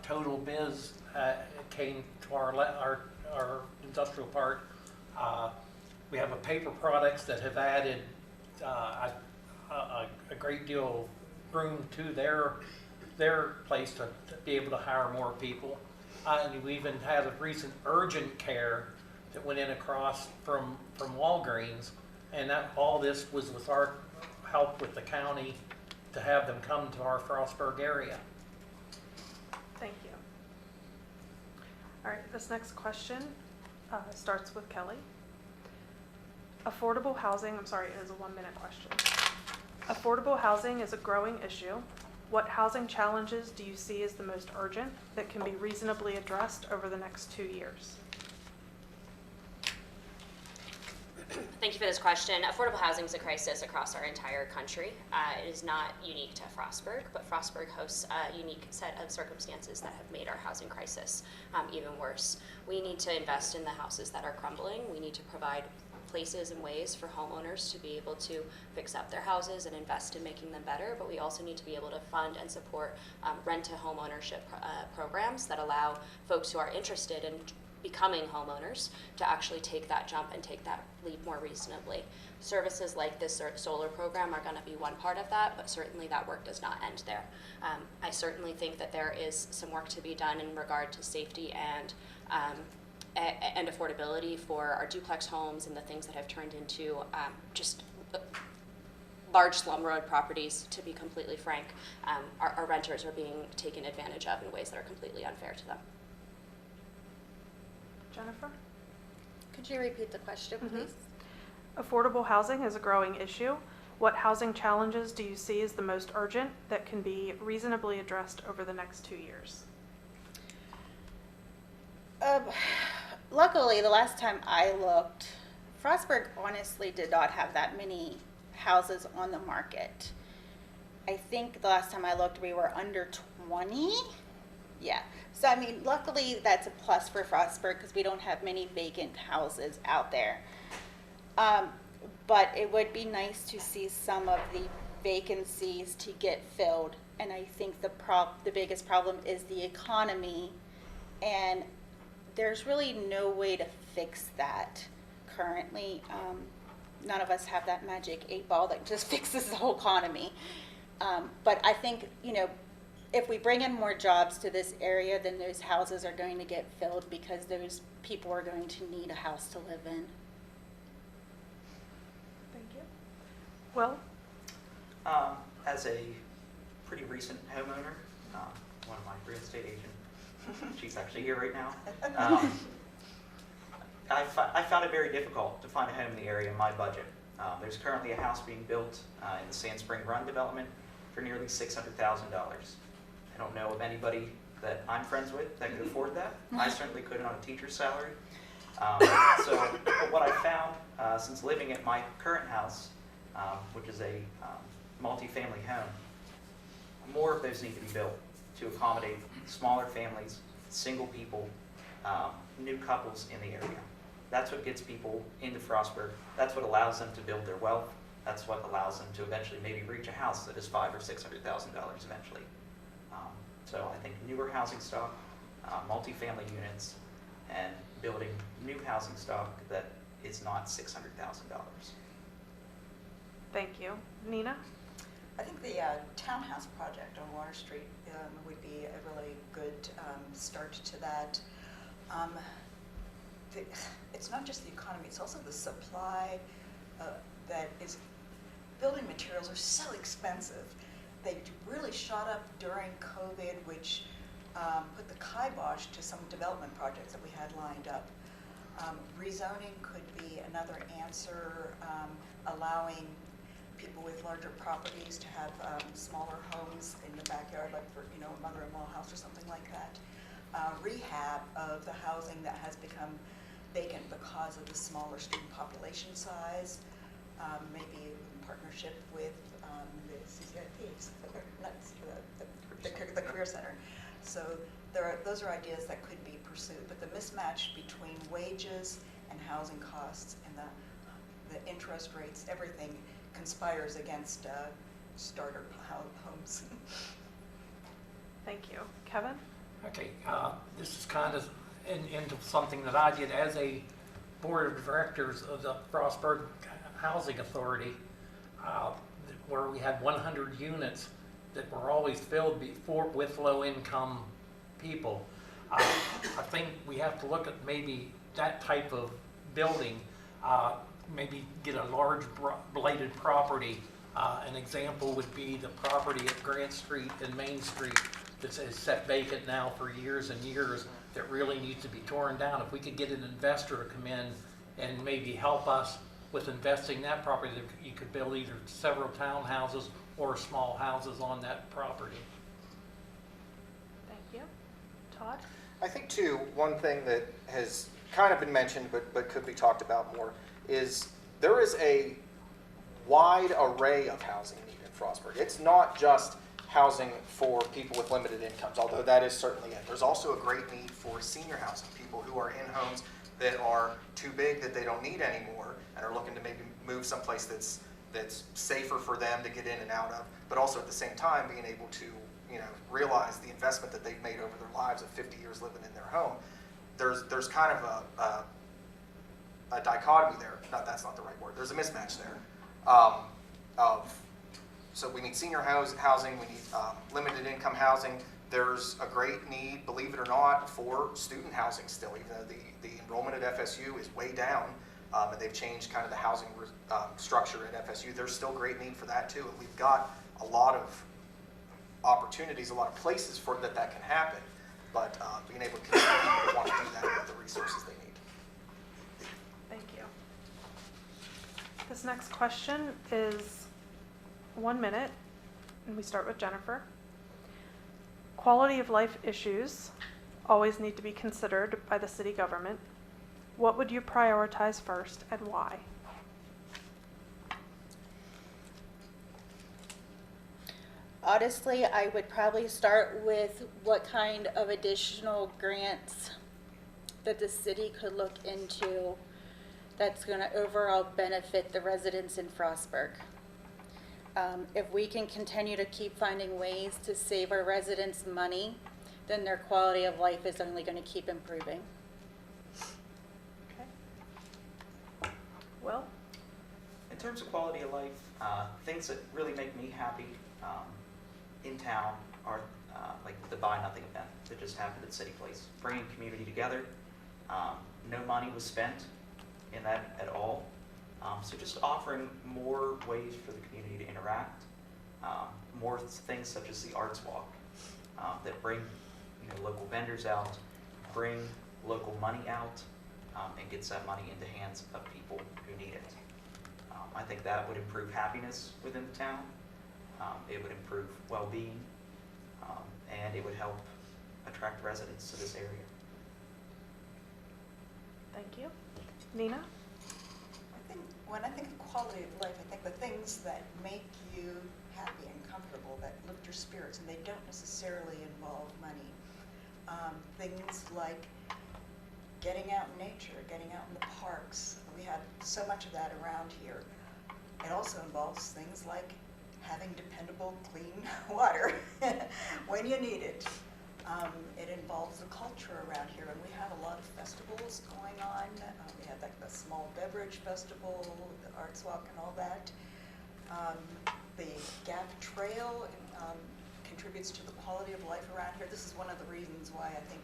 Speaker 6: Total Biz came to our industrial park. We have a paper products that have added a great deal of room to their place to be able to hire more people. And we even had a recent urgent care that went in across from Walgreens, and that all this was with our help with the county to have them come to our Frostburg area.
Speaker 4: Thank you. All right, this next question starts with Kelly. Affordable housing, I'm sorry, it is a 1-minute question. Affordable housing is a growing issue. What housing challenges do you see as the most urgent that can be reasonably addressed over the next 2 years?
Speaker 7: Thank you for this question. Affordable housing is a crisis across our entire country. It is not unique to Frostburg, but Frostburg hosts a unique set of circumstances that have made our housing crisis even worse. We need to invest in the houses that are crumbling. We need to provide places and ways for homeowners to be able to fix up their houses and invest in making them better, but we also need to be able to fund and support rent-to-home ownership programs that allow folks who are interested in becoming homeowners to actually take that jump and take that leap more reasonably. Services like this solar program are going to be one part of that, but certainly that work does not end there. I certainly think that there is some work to be done in regard to safety and affordability for our duplex homes and the things that have turned into just large slum road properties, to be completely frank. Our renters are being taken advantage of in ways that are completely unfair to them.
Speaker 4: Jennifer?
Speaker 8: Could you repeat the question, please?
Speaker 4: Affordable housing is a growing issue. What housing challenges do you see as the most urgent that can be reasonably addressed over the next 2 years?
Speaker 8: Luckily, the last time I looked, Frostburg honestly did not have that many houses on the market. I think the last time I looked, we were under 20. Yeah. So, I mean, luckily that's a plus for Frostburg because we don't have many vacant houses out there. But it would be nice to see some of the vacancies to get filled. And I think the biggest problem is the economy. And there's really no way to fix that currently. None of us have that magic 8-ball that just fixes the whole economy. But I think, if we bring in more jobs to this area, then those houses are going to get filled because those people are going to need a house to live in.
Speaker 4: Thank you. Will?
Speaker 5: As a pretty recent homeowner, one of my real estate agents, she's actually here right now, I found it very difficult to find a home in the area in my budget. There's currently a house being built in the Sand Spring Run development for nearly $600,000. I don't know of anybody that I'm friends with that could afford that. I certainly couldn't on a teacher's salary. So what I found since living at my current house, which is a multifamily home, more of those need to be built to accommodate smaller families, single people, new couples in the area. That's what gets people into Frostburg. That's what allows them to build their wealth. That's what allows them to eventually maybe reach a house that is $500,000 or $600,000 eventually. So I think newer housing stock, multifamily units, and building new housing stock that is not $600,000.
Speaker 4: Thank you. Nina?
Speaker 2: I think the townhouse project on Water Street would be a really good start to that. It's not just the economy, it's also the supply that is, building materials are so expensive. They really shot up during COVID, which put the kibosh to some development projects that we had lined up. Rezoning could be another answer, allowing people with larger properties to have smaller homes in the backyard, like for a mother-in-law house or something like that. Rehab of the housing that has become vacant because of the smaller student population size, maybe in partnership with the CCIPs, the Career Center. So those are ideas that could be pursued, but the mismatch between wages and housing costs and the interest rates, everything conspires against starter homes.
Speaker 4: Thank you. Kevin?
Speaker 6: Okay, this is kind of into something that I did as a board of directors of the Frostburg Housing Authority, where we had 100 units that were always filled with low-income people. I think we have to look at maybe that type of building, maybe get a large bladed property. An example would be the property at Grant Street and Main Street that's set vacant now for years and years that really needs to be torn down. If we could get an investor to come in and maybe help us with investing that property, you could build either several townhouses or small houses on that property.
Speaker 4: Thank you. Todd?
Speaker 1: I think too, one thing that has kind of been mentioned but could be talked about more is there is a wide array of housing needed in Frostburg. It's not just housing for people with limited incomes, although that is certainly it. There's also a great need for senior housing, people who are in homes that are too big that they don't need anymore and are looking to maybe move someplace that's safer for them to get in and out of, but also at the same time being able to realize the investment that they've made over their lives of 50 years living in their home. There's kind of a dichotomy there. No, that's not the right word. There's a mismatch there. So we need senior housing, we need limited income housing. There's a great need, believe it or not, for student housing still, even though the enrollment at FSU is way down, and they've changed kind of the housing structure at FSU. There's still great need for that too, and we've got a lot of opportunities, a lot of places for that can happen, but being able to connect people that want to do that with the resources they need.
Speaker 4: Thank you. This next question is 1 minute, and we start with Jennifer. Quality of life issues always need to be considered by the city government. What would you prioritize first and why?
Speaker 8: Honestly, I would probably start with what kind of additional grants that the city could look into that's going to overall benefit the residents in Frostburg. If we can continue to keep finding ways to save our residents money, then their quality of life is only going to keep improving.
Speaker 4: Okay. Will?
Speaker 5: In terms of quality of life, things that really make me happy in town are like the Buy Nothing event that just happened at City Place, bringing community together. No money was spent in that at all. So just offering more ways for the community to interact, more things such as the Arts Walk that bring local vendors out, bring local money out, and gets that money into hands of people who need it. I think that would improve happiness within the town. It would improve well-being, and it would help attract residents to this area.
Speaker 4: Thank you. Nina?
Speaker 2: When I think of quality of life, I think the things that make you happy and comfortable, that lift your spirits, and they don't necessarily involve money. Things like getting out in nature, getting out in the parks. We have so much of that around here. It also involves things like having dependable, clean water when you need it. It involves the culture around here, and we have a lot of festivals going on. We have like the small beverage festival, the Arts Walk and all that. The Gap Trail contributes to the quality of life around here. This is one of the reasons why I think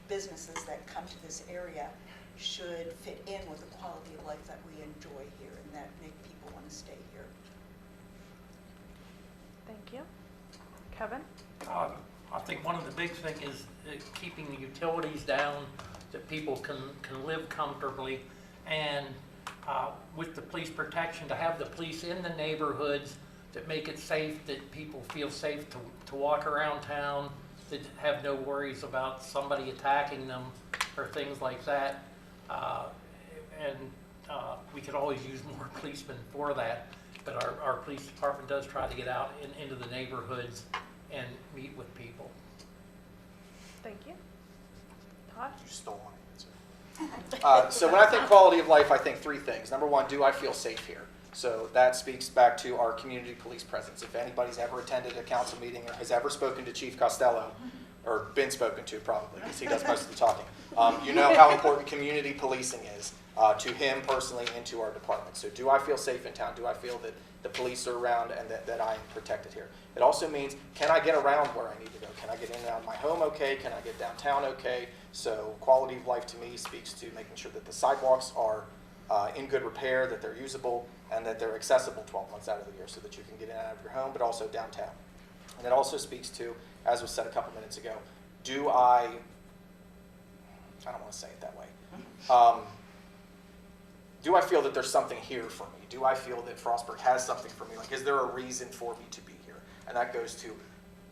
Speaker 2: businesses that come to this area should fit in with the quality of life that we enjoy here and that make people want to stay here.
Speaker 4: Thank you. Kevin?
Speaker 6: I think one of the big things is keeping the utilities down, that people can live comfortably, and with the police protection, to have the police in the neighborhoods that make it safe, that people feel safe to walk around town, that have no worries about somebody attacking them or things like that. We could always use more policemen for that, but our police department does try to get out into the neighborhoods and meet with people.
Speaker 4: Thank you. Todd?
Speaker 1: You stole my answer. So when I think quality of life, I think three things. Number one, do I feel safe here? So that speaks back to our community police presence. If anybody's ever attended a council meeting or has ever spoken to Chief Costello, or been spoken to probably, because he does most of the talking, you know how important community policing is to him personally and to our department. So do I feel safe in town? Do I feel that the police are around and that I am protected here? It also means, can I get around where I need to go? Can I get in and out of my home okay? Can I get downtown okay? So quality of life to me speaks to making sure that the sidewalks are in good repair, that they're usable, and that they're accessible 12 months out of the year so that you can get in and out of your home, but also downtown. And it also speaks to, as was said a couple minutes ago, do I don't want to say it that way. Do I feel that there's something here for me? Do I feel that Frostburg has something for me? Like, is there a reason for me to be here? And that goes to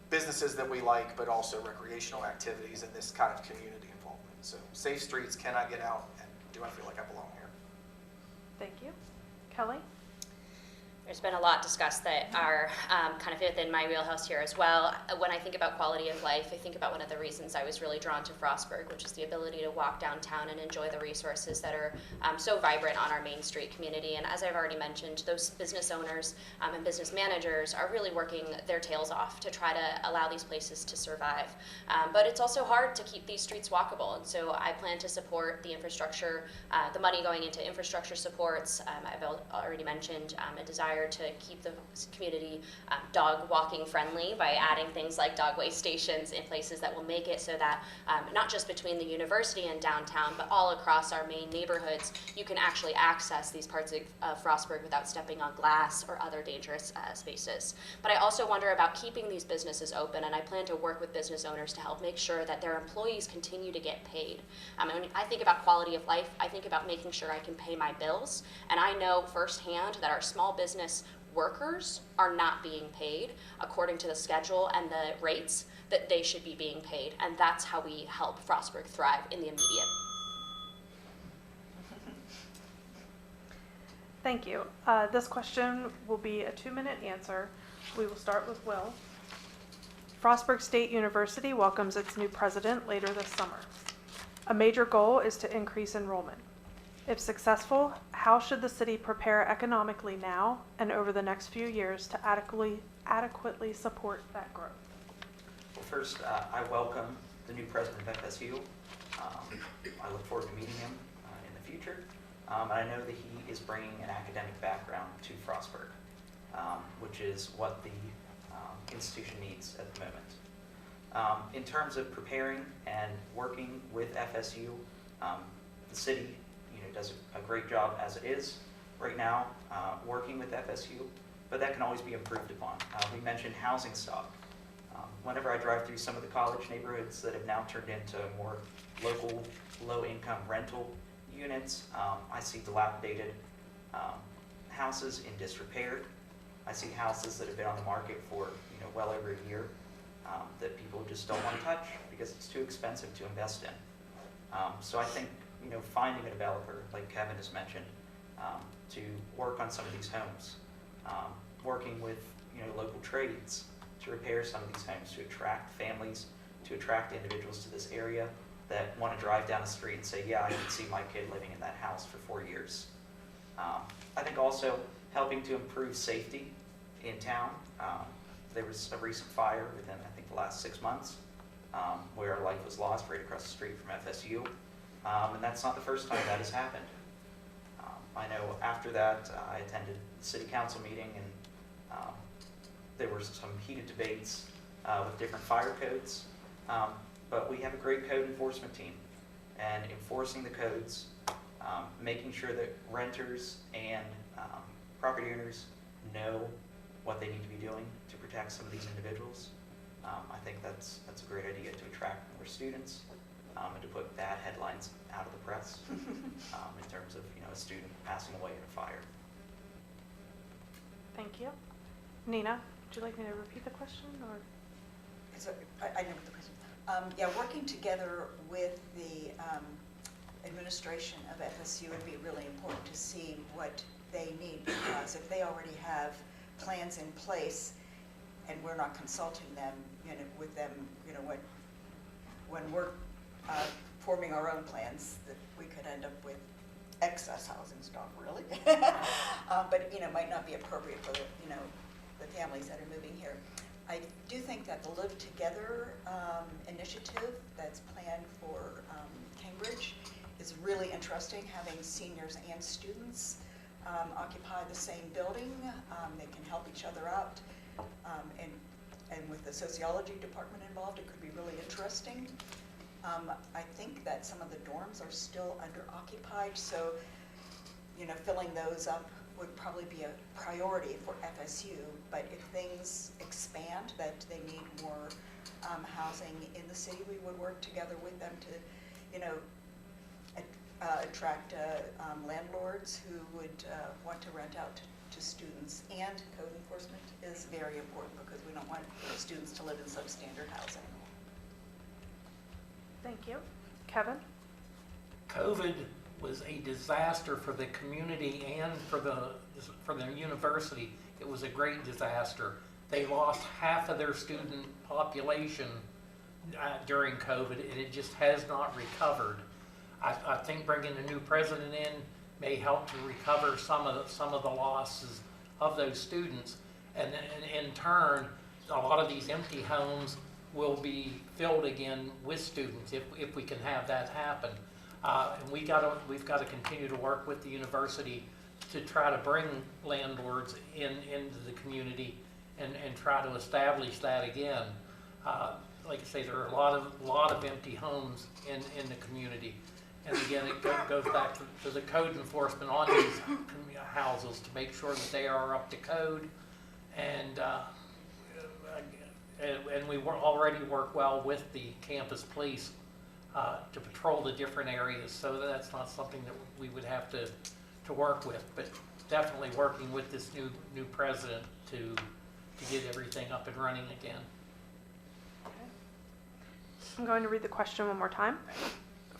Speaker 1: businesses that we like, but also recreational activities and this kind of community involvement. So safe streets, can I get out, and do I feel like I belong here?
Speaker 4: Thank you. Kelly?
Speaker 7: There's been a lot discussed that are kind of within my wheelhouse here as well. When I think about quality of life, I think about one of the reasons I was really drawn to Frostburg, which is the ability to walk downtown and enjoy the resources that are so vibrant on our Main Street community. And as I've already mentioned, those business owners and business managers are really working their tails off to try to allow these places to survive. But it's also hard to keep these streets walkable, and so I plan to support the infrastructure, the money going into infrastructure supports. I've already mentioned a desire to keep the community dog walking friendly by adding things like dog waste stations in places that will make it so that not just between the university and downtown, but all across our main neighborhoods, you can actually access these parts of Frostburg without stepping on glass or other dangerous spaces. But I also wonder about keeping these businesses open, and I plan to work with business owners to help make sure that their employees continue to get paid. When I think about quality of life, I think about making sure I can pay my bills, and I know firsthand that our small business workers are not being paid according to the schedule and the rates that they should be being paid, and that's how we help Frostburg thrive in the immediate.
Speaker 4: Thank you. This question will be a 2-minute answer. We will start with Will. Frostburg State University welcomes its new president later this summer. A major goal is to increase enrollment. If successful, how should the city prepare economically now and over the next few years to adequately support that growth?
Speaker 5: Well, first, I welcome the new president of FSU. I look forward to meeting him in the future. And I know that he is bringing an academic background to Frostburg, which is what the institution needs at the moment. In terms of preparing and working with FSU, the city does a great job as it is right now working with FSU, but that can always be improved upon. We mentioned housing stock. Whenever I drive through some of the college neighborhoods that have now turned into more local, low-income rental units, I see dilapidated houses in disrepair. I see houses that have been on the market for well over a year that people just don't want to touch because it's too expensive to invest in. So I think finding a developer, like Kevin has mentioned, to work on some of these homes, working with local trades to repair some of these homes, to attract families, to attract individuals to this area that want to drive down the street and say, yeah, I can see my kid living in that house for 4 years. I think also helping to improve safety in town. There was a recent fire within, I think, the last 6 months where a life was lost right across the street from FSU. And that's not the first time that has happened. I know after that, I attended the city council meeting, and there were some heated debates with different fire codes. But we have a great code enforcement team, and enforcing the codes, making sure that renters and property owners know what they need to be doing to protect some of these individuals. I think that's a great idea to attract more students and to put bad headlines out of the press in terms of a student passing away in a fire.
Speaker 4: Thank you. Nina, would you like me to repeat the question, or?
Speaker 2: So, I know what the question. Yeah, working together with the administration of FSU would be really important to see what they need, because if they already have plans in place and we're not consulting them, with them, when we're forming our own plans, that we could end up with excess housing stock, really. But might not be appropriate for the families that are moving here. I do think that the Live Together initiative that's planned for Cambridge is really interesting, having seniors and students occupy the same building. They can help each other out. And with the sociology department involved, it could be really interesting. I think that some of the dorms are still under-occupied, so filling those up would probably be a priority for FSU, but if things expand, that they need more housing in the city, we would work together with them to, attract landlords who would want to rent out to students. And code enforcement is very important, because we don't want students to live in substandard housing.
Speaker 4: Thank you. Kevin?
Speaker 6: COVID was a disaster for the community and for the university. It was a great disaster. They lost half of their student population during COVID, and it just has not recovered. I think bringing a new president in may help to recover some of the losses of those students, and in turn, a lot of these empty homes will be filled again with students if we can have that happen. And we've got to continue to work with the university to try to bring landlords into the community and try to establish that again. Like I say, there are a lot of empty homes in the community. And again, it goes back to the code enforcement on these houses to make sure that they are up to code, and we already work well with the campus police to patrol the different areas. So that's not something that we would have to work with, but definitely working with this new president to get everything up and running again.
Speaker 4: Okay. I'm going to read the question one more time.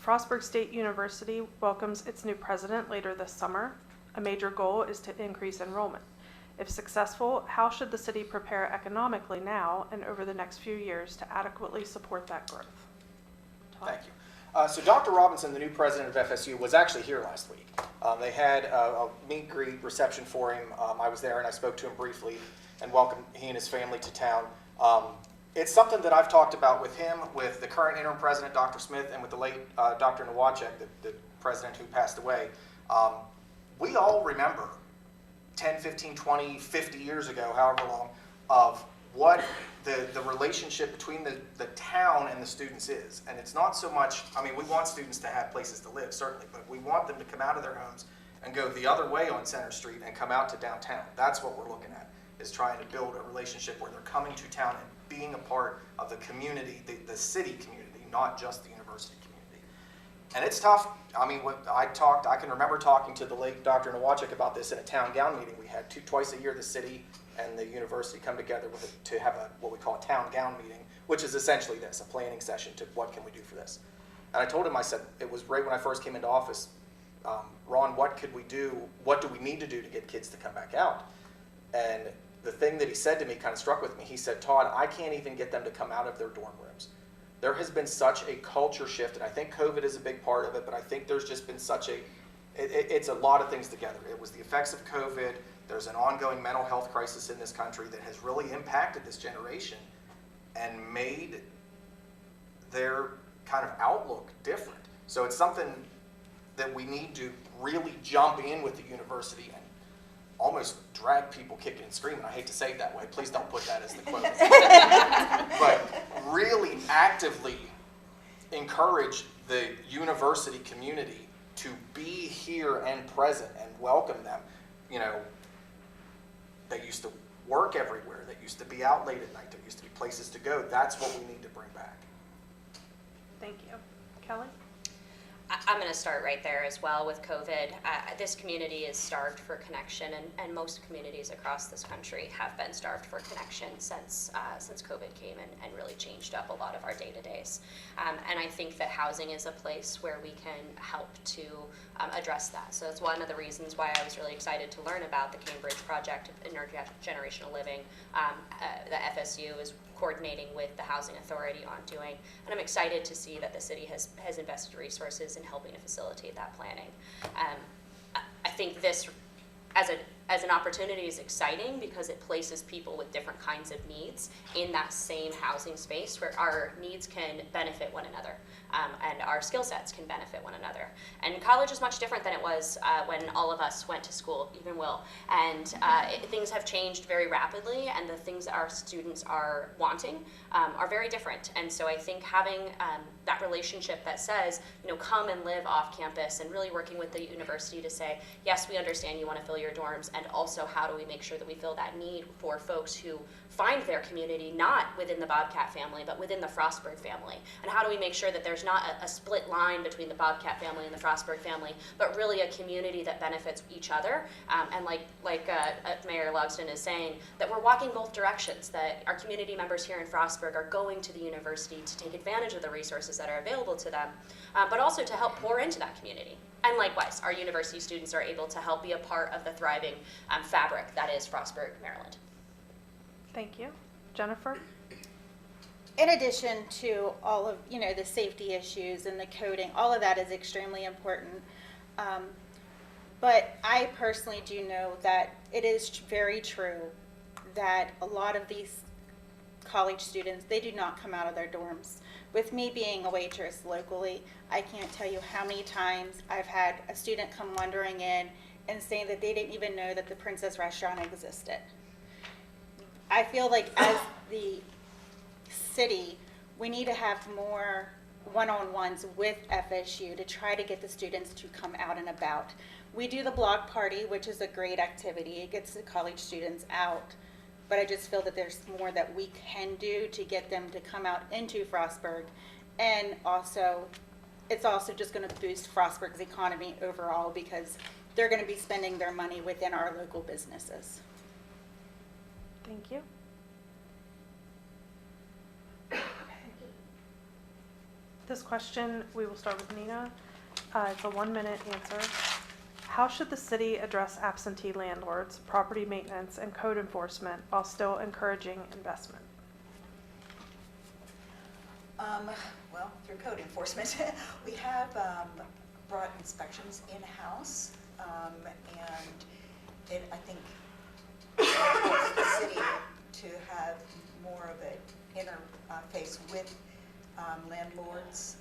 Speaker 4: Frostburg State University welcomes its new president later this summer. A major goal is to increase enrollment. If successful, how should the city prepare economically now and over the next few years to adequately support that growth? Todd?
Speaker 1: Thank you. So Dr. Robinson, the new president of FSU, was actually here last week. They had a meet and greet reception for him. I was there and I spoke to him briefly and welcomed he and his family to town. It's something that I've talked about with him, with the current interim president, Dr. Smith, and with the late Dr. Nowacek, the president who passed away. We all remember 10, 15, 20, 50 years ago, however long, of what the relationship between the town and the students is. And it's not so much, we want students to have places to live, certainly, but we want them to come out of their homes and go the other way on Center Street and come out to downtown. That's what we're looking at, is trying to build a relationship where they're coming to town and being a part of the community, the city community, not just the university community. And it's tough. When I can remember talking to the late Dr. Nowacek about this in a town gown meeting. We had twice a year the city and the university come together to have what we call a town gown meeting, which is essentially this, a planning session to what can we do for this. And I told him, I said, it was right when I first came into office, Ron, what could we do? What do we need to do to get kids to come back out? And the thing that he said to me kind of struck with me. He said, Todd, I can't even get them to come out of their dorm rooms. There has been such a culture shift, and I think COVID is a big part of it, but I think there's just been it's a lot of things together. It was the effects of COVID. There's an ongoing mental health crisis in this country that has really impacted this generation and made their kind of outlook different. So it's something that we need to really jump in with the university and almost drag people kicking and screaming. I hate to say it that way. Please don't put that as the quote. But really actively encourage the university community to be here and present and welcome them. You know, they used to work everywhere. They used to be out late at night. There used to be places to go. That's what we need to bring back.
Speaker 4: Thank you. Kelly?
Speaker 7: I'm going to start right there as well with COVID. This community is starved for connection, and most communities across this country have been starved for connection since COVID came and really changed up a lot of our day-to-days. And I think that housing is a place where we can help to address that. So that's one of the reasons why I was really excited to learn about the Cambridge project of intergenerational living that FSU is coordinating with the Housing Authority on doing. And I'm excited to see that the city has invested resources in helping to facilitate that planning. I think this, as an opportunity, is exciting because it places people with different kinds of needs in that same housing space where our needs can benefit one another. And our skill sets can benefit one another. And college is much different than it was when all of us went to school, even Will. And things have changed very rapidly, and the things that our students are wanting are very different. And so I think having that relationship that says, you know, come and live off campus, and really working with the university to say, yes, we understand you want to fill your dorms, and also how do we make sure that we fill that need for folks who find their community not within the Bobcat family, but within the Frostburg family? And how do we make sure that there's not a split line between the Bobcat family and the Frostburg family, but really a community that benefits each other? And like Mayor Logston is saying, that we're walking both directions, that our community members here in Frostburg are going to the university to take advantage of the resources that are available to them, but also to help pour into that community. And likewise, our university students are able to help be a part of the thriving fabric that is Frostburg, Maryland.
Speaker 4: Thank you. Jennifer?
Speaker 8: In addition to all of, the safety issues and the coding, all of that is extremely important. But I personally do know that it is very true that a lot of these college students, they do not come out of their dorms. With me being a waitress locally, I can't tell you how many times I've had a student come wandering in and saying that they didn't even know that the Princess Restaurant existed. I feel like as the city, we need to have more one-on-ones with FSU to try to get the students to come out and about. We do the block party, which is a great activity. It gets the college students out. But I just feel that there's more that we can do to get them to come out into Frostburg. And also, it's also just going to boost Frostburg's economy overall because they're going to be spending their money within our local businesses.
Speaker 4: Thank you. This question, we will start with Nina. It's a 1-minute answer. How should the city address absentee landlords, property maintenance, and code enforcement while still encouraging investment?
Speaker 2: Well, through code enforcement, we have brought inspections in-house, and I think it helps the city to have more of an interface with landlords.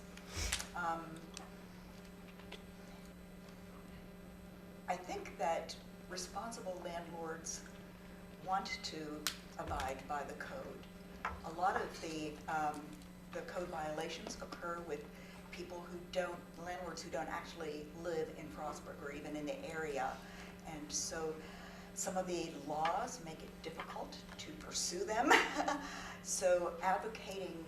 Speaker 2: I think that responsible landlords want to abide by the code. A lot of the code violations occur with people landlords who don't actually live in Frostburg or even in the area. And so some of the laws make it difficult to pursue them. So advocating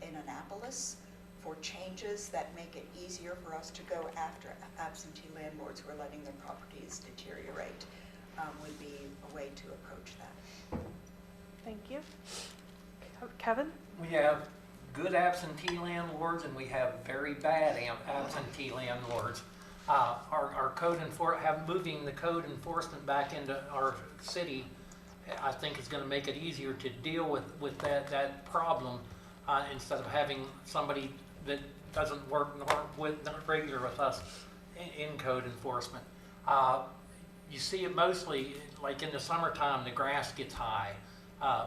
Speaker 2: in Annapolis for changes that make it easier for us to go after absentee landlords who are letting their properties deteriorate would be a way to approach that.
Speaker 4: Thank you. Kevin?
Speaker 6: We have good absentee landlords and we have very bad absentee landlords. Our code moving the code enforcement back into our city I think is going to make it easier to deal with that problem instead of having somebody that doesn't work not regular with us in code enforcement. You see it mostly like in the summertime, the grass gets high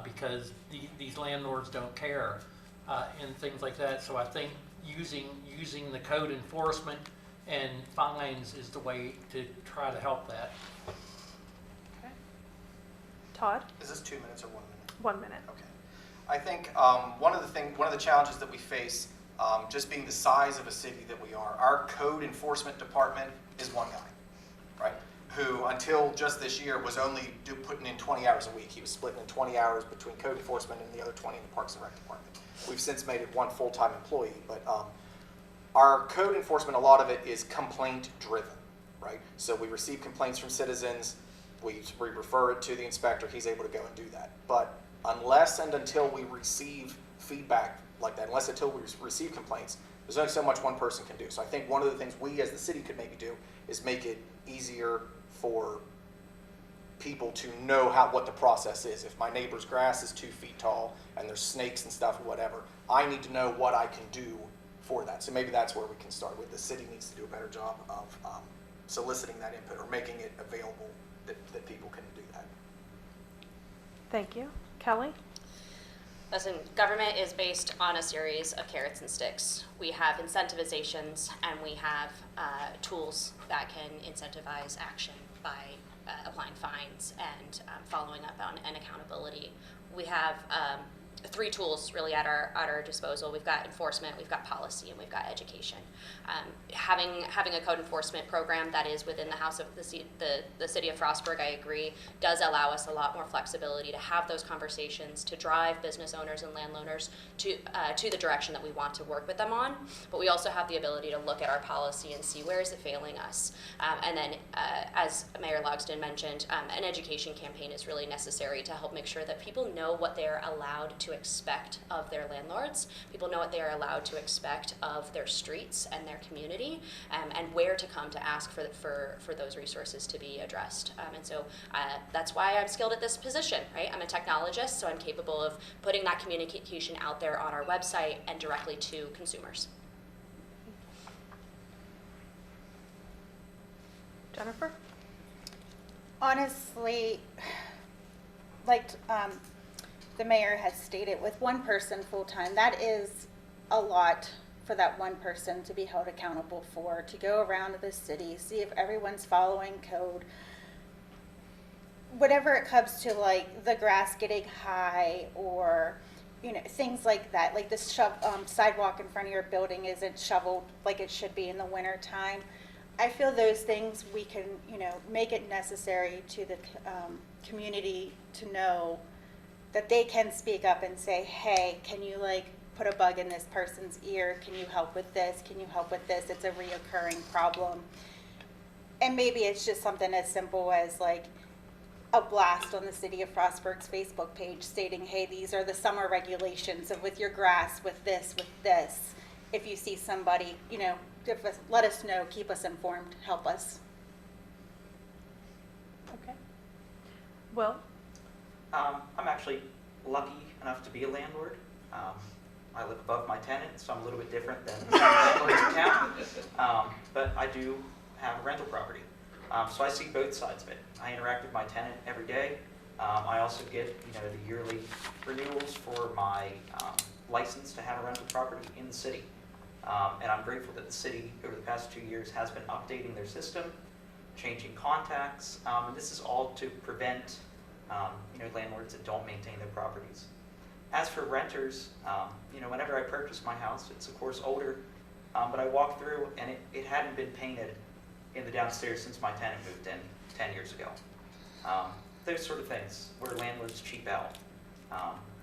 Speaker 6: because these landlords don't care and things like that. So I think using the code enforcement and fines is the way to try to help that.
Speaker 4: Okay. Todd?
Speaker 1: Is this 2 minutes or 1 minute?
Speaker 4: 1 minute.
Speaker 1: Okay. I think one of the challenges that we face, just being the size of a city that we are, our code enforcement department is one guy, right? Who until just this year was only putting in 20 hours a week. He was splitting in 20 hours between code enforcement and the other 20 in the Parks and Rec department. We've since made it one full-time employee, but our code enforcement, a lot of it is complaint driven, right? So we receive complaints from citizens, we refer it to the inspector, he's able to go and do that. But unless and until we receive feedback like that, until we receive complaints, there's only so much one person can do. So I think one of the things we as the city could maybe do is make it easier for people to know what the process is. If my neighbor's grass is 2 feet tall and there's snakes and stuff or whatever, I need to know what I can do for that. So maybe that's where we can start with. The city needs to do a better job of soliciting that input or making it available that people can do that.
Speaker 4: Thank you. Kelly?
Speaker 7: Listen, government is based on a series of carrots and sticks. We have incentivizations and we have tools that can incentivize action by applying fines and following up on and accountability. We have 3 tools really at our disposal. We've got enforcement, we've got policy, and we've got education. Having a code enforcement program that is within the house of the City of Frostburg, I agree, does allow us a lot more flexibility to have those conversations, to drive business owners and landowners to the direction that we want to work with them on. But we also have the ability to look at our policy and see where is it failing us. And then, as Mayor Logsdon mentioned, an education campaign is really necessary to help make sure that people know what they're allowed to expect of their landlords. People know what they are allowed to expect of their streets and their community, and where to come to ask for those resources to be addressed. And so that's why I'm skilled at this position, right? I'm a technologist, so I'm capable of putting that communication out there on our website and directly to consumers.
Speaker 4: Jennifer?
Speaker 8: Honestly, like the mayor has stated, with one person full-time, that is a lot for that one person to be held accountable for, to go around the city, see if everyone's following code. Whatever it comes to, like the grass getting high or, you know, things like that, like this sidewalk in front of your building isn't shoveled like it should be in the winter time. I feel those things we can, you know, make it necessary to the community to know that they can speak up and say, hey, can you like put a bug in this person's ear? Can you help with this? Can you help with this? It's a reoccurring problem. And maybe it's just something as simple as like a blast on the City of Frostburg's Facebook page stating, hey, these are the summer regulations of with your grass, with this. If you see somebody, you know, let us know, keep us informed, help us.
Speaker 4: Okay. Will?
Speaker 5: I'm actually lucky enough to be a landlord. I live above my tenant, so I'm a little bit different than landlords in town. But I do have a rental property. So I see both sides of it. I interact with my tenant every day. I also get, you know, the yearly renewals for my license to have a rental property in the city. And I'm grateful that the city, over the past 2 years, has been updating their system, changing contacts, and this is all to prevent you know, landlords that don't maintain their properties. As for renters, you know, whenever I purchase my house, it's of course older, but I walk through and it hadn't been painted in the downstairs since my tenant moved in 10 years ago. Those sort of things where landlords cheap out,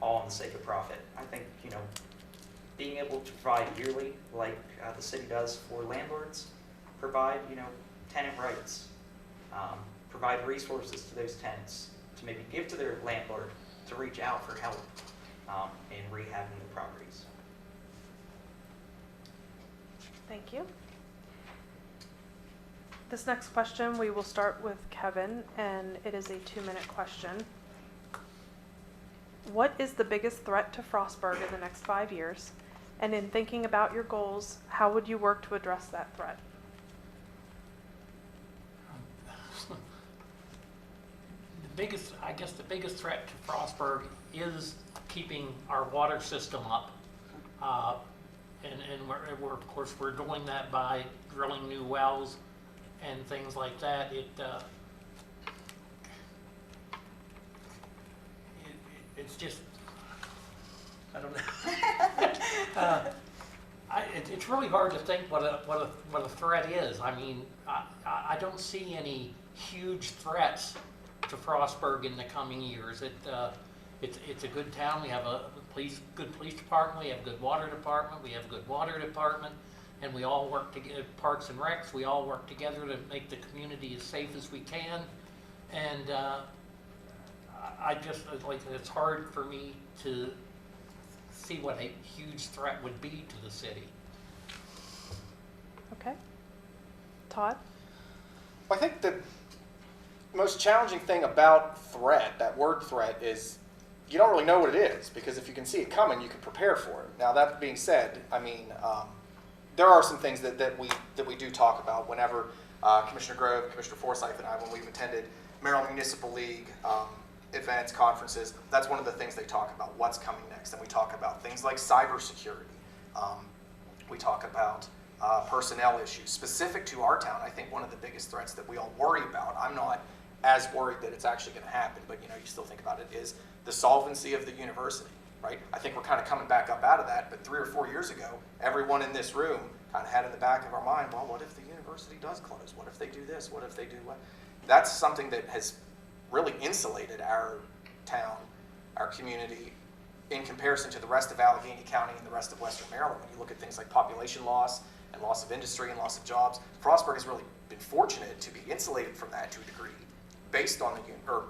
Speaker 5: all in the sake of profit. I think, you know, being able to provide yearly, like the city does for landlords, provide, you know, tenant rights, provide resources to those tenants to maybe give to their landlord to reach out for help in rehabbing the properties.
Speaker 4: Thank you. This next question, we will start with Kevin, and it is a 2-minute question. What is the biggest threat to Frostburg in the next 5 years? And in thinking about your goals, how would you work to address that threat?
Speaker 6: The biggest threat to Frostburg is keeping our water system up. And we're, of course, we're doing that by drilling new wells and things like that. It's just, I don't know. It's really hard to think what a threat is. I mean, I don't see any huge threats to Frostburg in the coming years. It's a good town. We have a good police department. We have a good water department. We have a good water department, and we all work together. Parks and Recs. We all work together to make the community as safe as we can. And I just like, it's hard for me to see what a huge threat would be to the city.
Speaker 4: Okay. Todd?
Speaker 1: I think the most challenging thing about threat, that word threat, is you don't really know what it is, because if you can see it coming, you can prepare for it. Now, that being said, I mean, there are some things that we do talk about whenever Commissioner Grove, Commissioner Forsyth, and I, when we've attended Maryland Municipal League events, conferences, that's one of the things they talk about, what's coming next. And we talk about things like cybersecurity. We talk about personnel issues specific to our town. I think one of the biggest threats that we all worry about, I'm not as worried that it's actually going to happen, but you still think about it, is the solvency of the university, right? I think we're kind of coming back up out of that, but 3 or 4 years ago, everyone in this room kind of had in the back of our mind, well, what if the university does close? What if they do this? What if they do what? That's something that has really insulated our town, our community, in comparison to the rest of Allegheny County and the rest of Western Maryland. When you look at things like population loss and loss of industry and loss of jobs, Frostburg has really been fortunate to be insulated from that to a degree, based on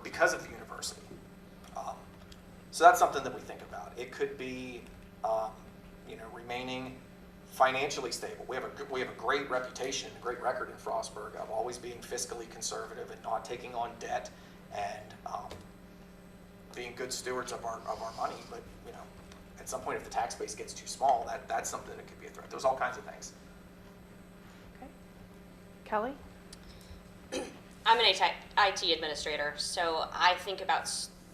Speaker 1: because of the university. So that's something that we think about. It could be, remaining financially stable. We have a great reputation, a great record in Frostburg of always being fiscally conservative and not taking on debt, and being good stewards of our money. But at some point, if the tax base gets too small, that's something that could be a threat. There's all kinds of things.
Speaker 4: Okay. Kelly?
Speaker 7: I'm an IT administrator, so I think about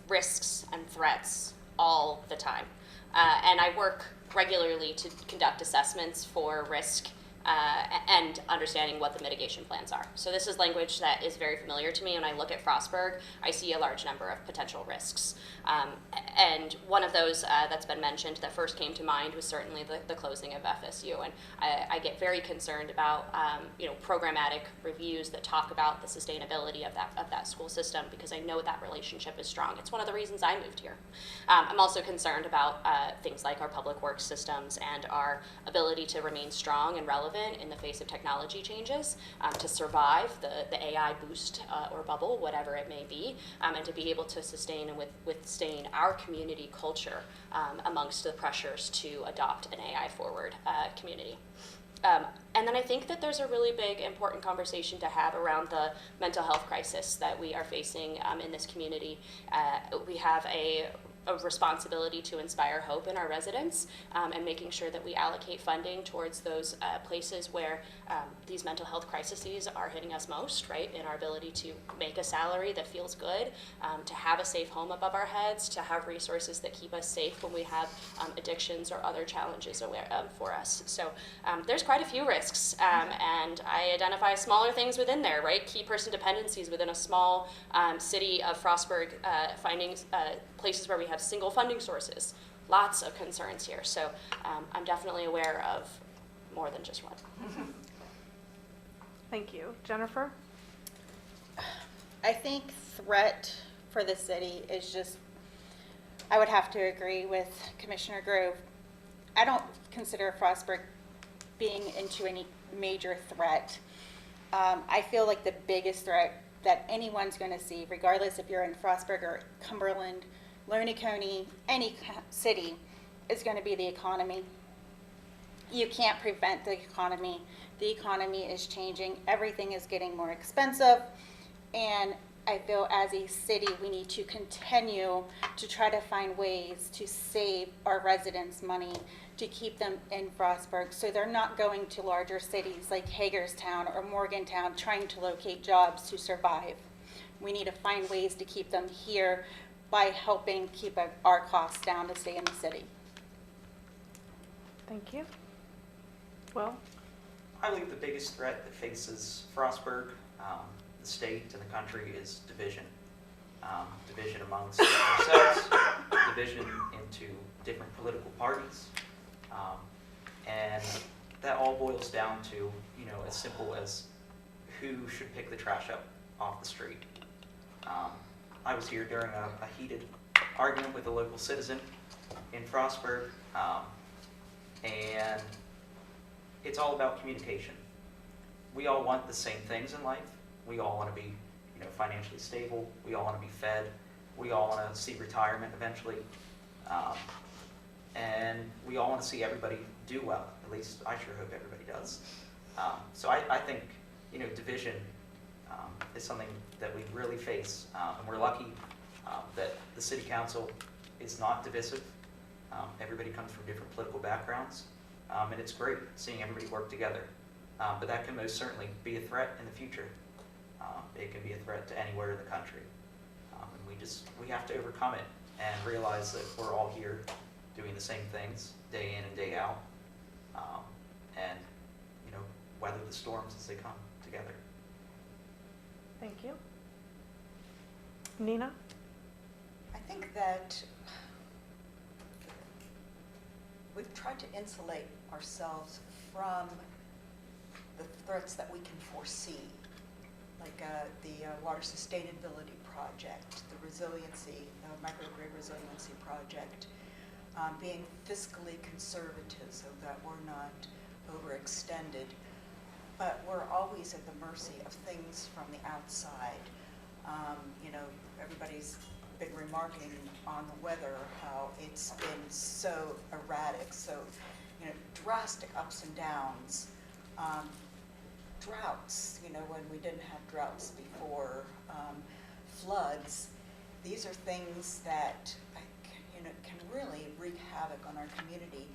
Speaker 7: risks and threats all the time. And I work regularly to conduct assessments for risk and understanding what the mitigation plans are. So this is language that is very familiar to me. When I look at Frostburg, I see a large number of potential risks. And one of those that's been mentioned that first came to mind was certainly the closing of FSU. And I get very concerned about programmatic reviews that talk about the sustainability of that school system, because I know that relationship is strong. It's one of the reasons I moved here. I'm also concerned about things like our public works systems and our ability to remain strong and relevant in the face of technology changes, to survive the AI boost or bubble, whatever it may be, and to be able to sustain and withstand our community culture amongst the pressures to adopt an AI forward community. And then I think that there's a really big, important conversation to have around the mental health crisis that we are facing in this community. We have a responsibility to inspire hope in our residents, and making sure that we allocate funding towards those places where these mental health crises are hitting us most, right? In our ability to make a salary that feels good, to have a safe home above our heads, to have resources that keep us safe when we have addictions or other challenges for us. So there's quite a few risks, and I identify smaller things within there, right? Key person dependencies within a small city of Frostburg, finding places where we have single funding sources. Lots of concerns here. So I'm definitely aware of more than just one.
Speaker 4: Thank you. Jennifer?
Speaker 8: I think threat for the city is just, I would have to agree with Commissioner Grove. I don't consider Frostburg being into any major threat. I feel like the biggest threat that anyone's going to see, regardless if you're in Frostburg or Cumberland, Looney, any city, is going to be the economy. You can't prevent the economy. The economy is changing. Everything is getting more expensive. And I feel as a city, we need to continue to try to find ways to save our residents money, to keep them in Frostburg, so they're not going to larger cities like Hagerstown or Morgantown trying to locate jobs to survive. We need to find ways to keep them here by helping keep our costs down to stay in the city.
Speaker 4: Thank you. Will?
Speaker 5: I believe the biggest threat that faces Frostburg, the state, and the country is division. Division amongst ourselves, division into different political parties, and that all boils down to, you know, as simple as who should pick the trash up off the street. I was here during a heated argument with a local citizen in Frostburg, and it's all about communication. We all want the same things in life. We all want to be, you know, financially stable. We all want to be fed. We all want to see retirement eventually. And we all want to see everybody do well. At least I sure hope everybody does. So I think, you know, division is something that we really face. And we're lucky that the city council is not divisive. Everybody comes from different political backgrounds. And it's great seeing everybody work together. But that can most certainly be a threat in the future. It can be a threat to anywhere in the country. And we have to overcome it and realize that we're all here doing the same things day in and day out. And, you know, weather the storms as they come together.
Speaker 4: Thank you. Nina?
Speaker 2: I think that we've tried to insulate ourselves from the threats that we can foresee, like the water sustainability project, the resiliency, microgrid resiliency project, being fiscally conservative so that we're not overextended. But we're always at the mercy of things from the outside. You know, everybody's been remarking on the weather, how it's been so erratic, so, you know, drastic ups and downs. Droughts, you know, when we didn't have droughts before, floods. These are things that, you know, can really wreak havoc on our community.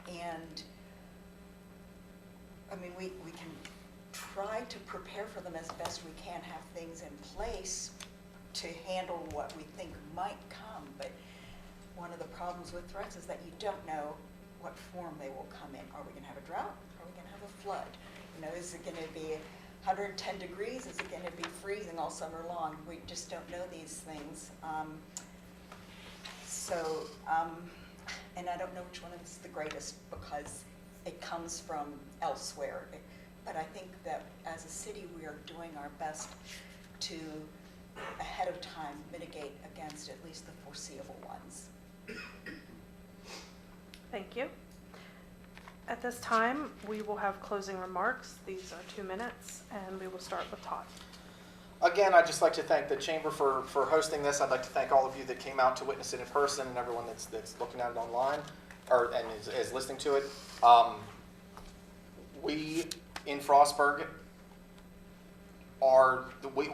Speaker 2: And I mean, we can try to prepare for them as best we can, have things in place to handle what we think might come. But one of the problems with threats is that you don't know what form they will come in. Are we going to have a drought? Are we going to have a flood? You know, is it going to be 110 degrees? Is it going to be freezing all summer long? We just don't know these things. And I don't know which one is the greatest because it comes from elsewhere. But I think that as a city, we are doing our best to, ahead of time, mitigate against at least the foreseeable ones.
Speaker 4: Thank you. At this time, we will have closing remarks. These are 2 minutes, and we will start with Todd.
Speaker 1: Again, I'd just like to thank the Chamber for hosting this. I'd like to thank all of you that came out to witness it in person and everyone that's looking at it online and is listening to it. We in Frostburg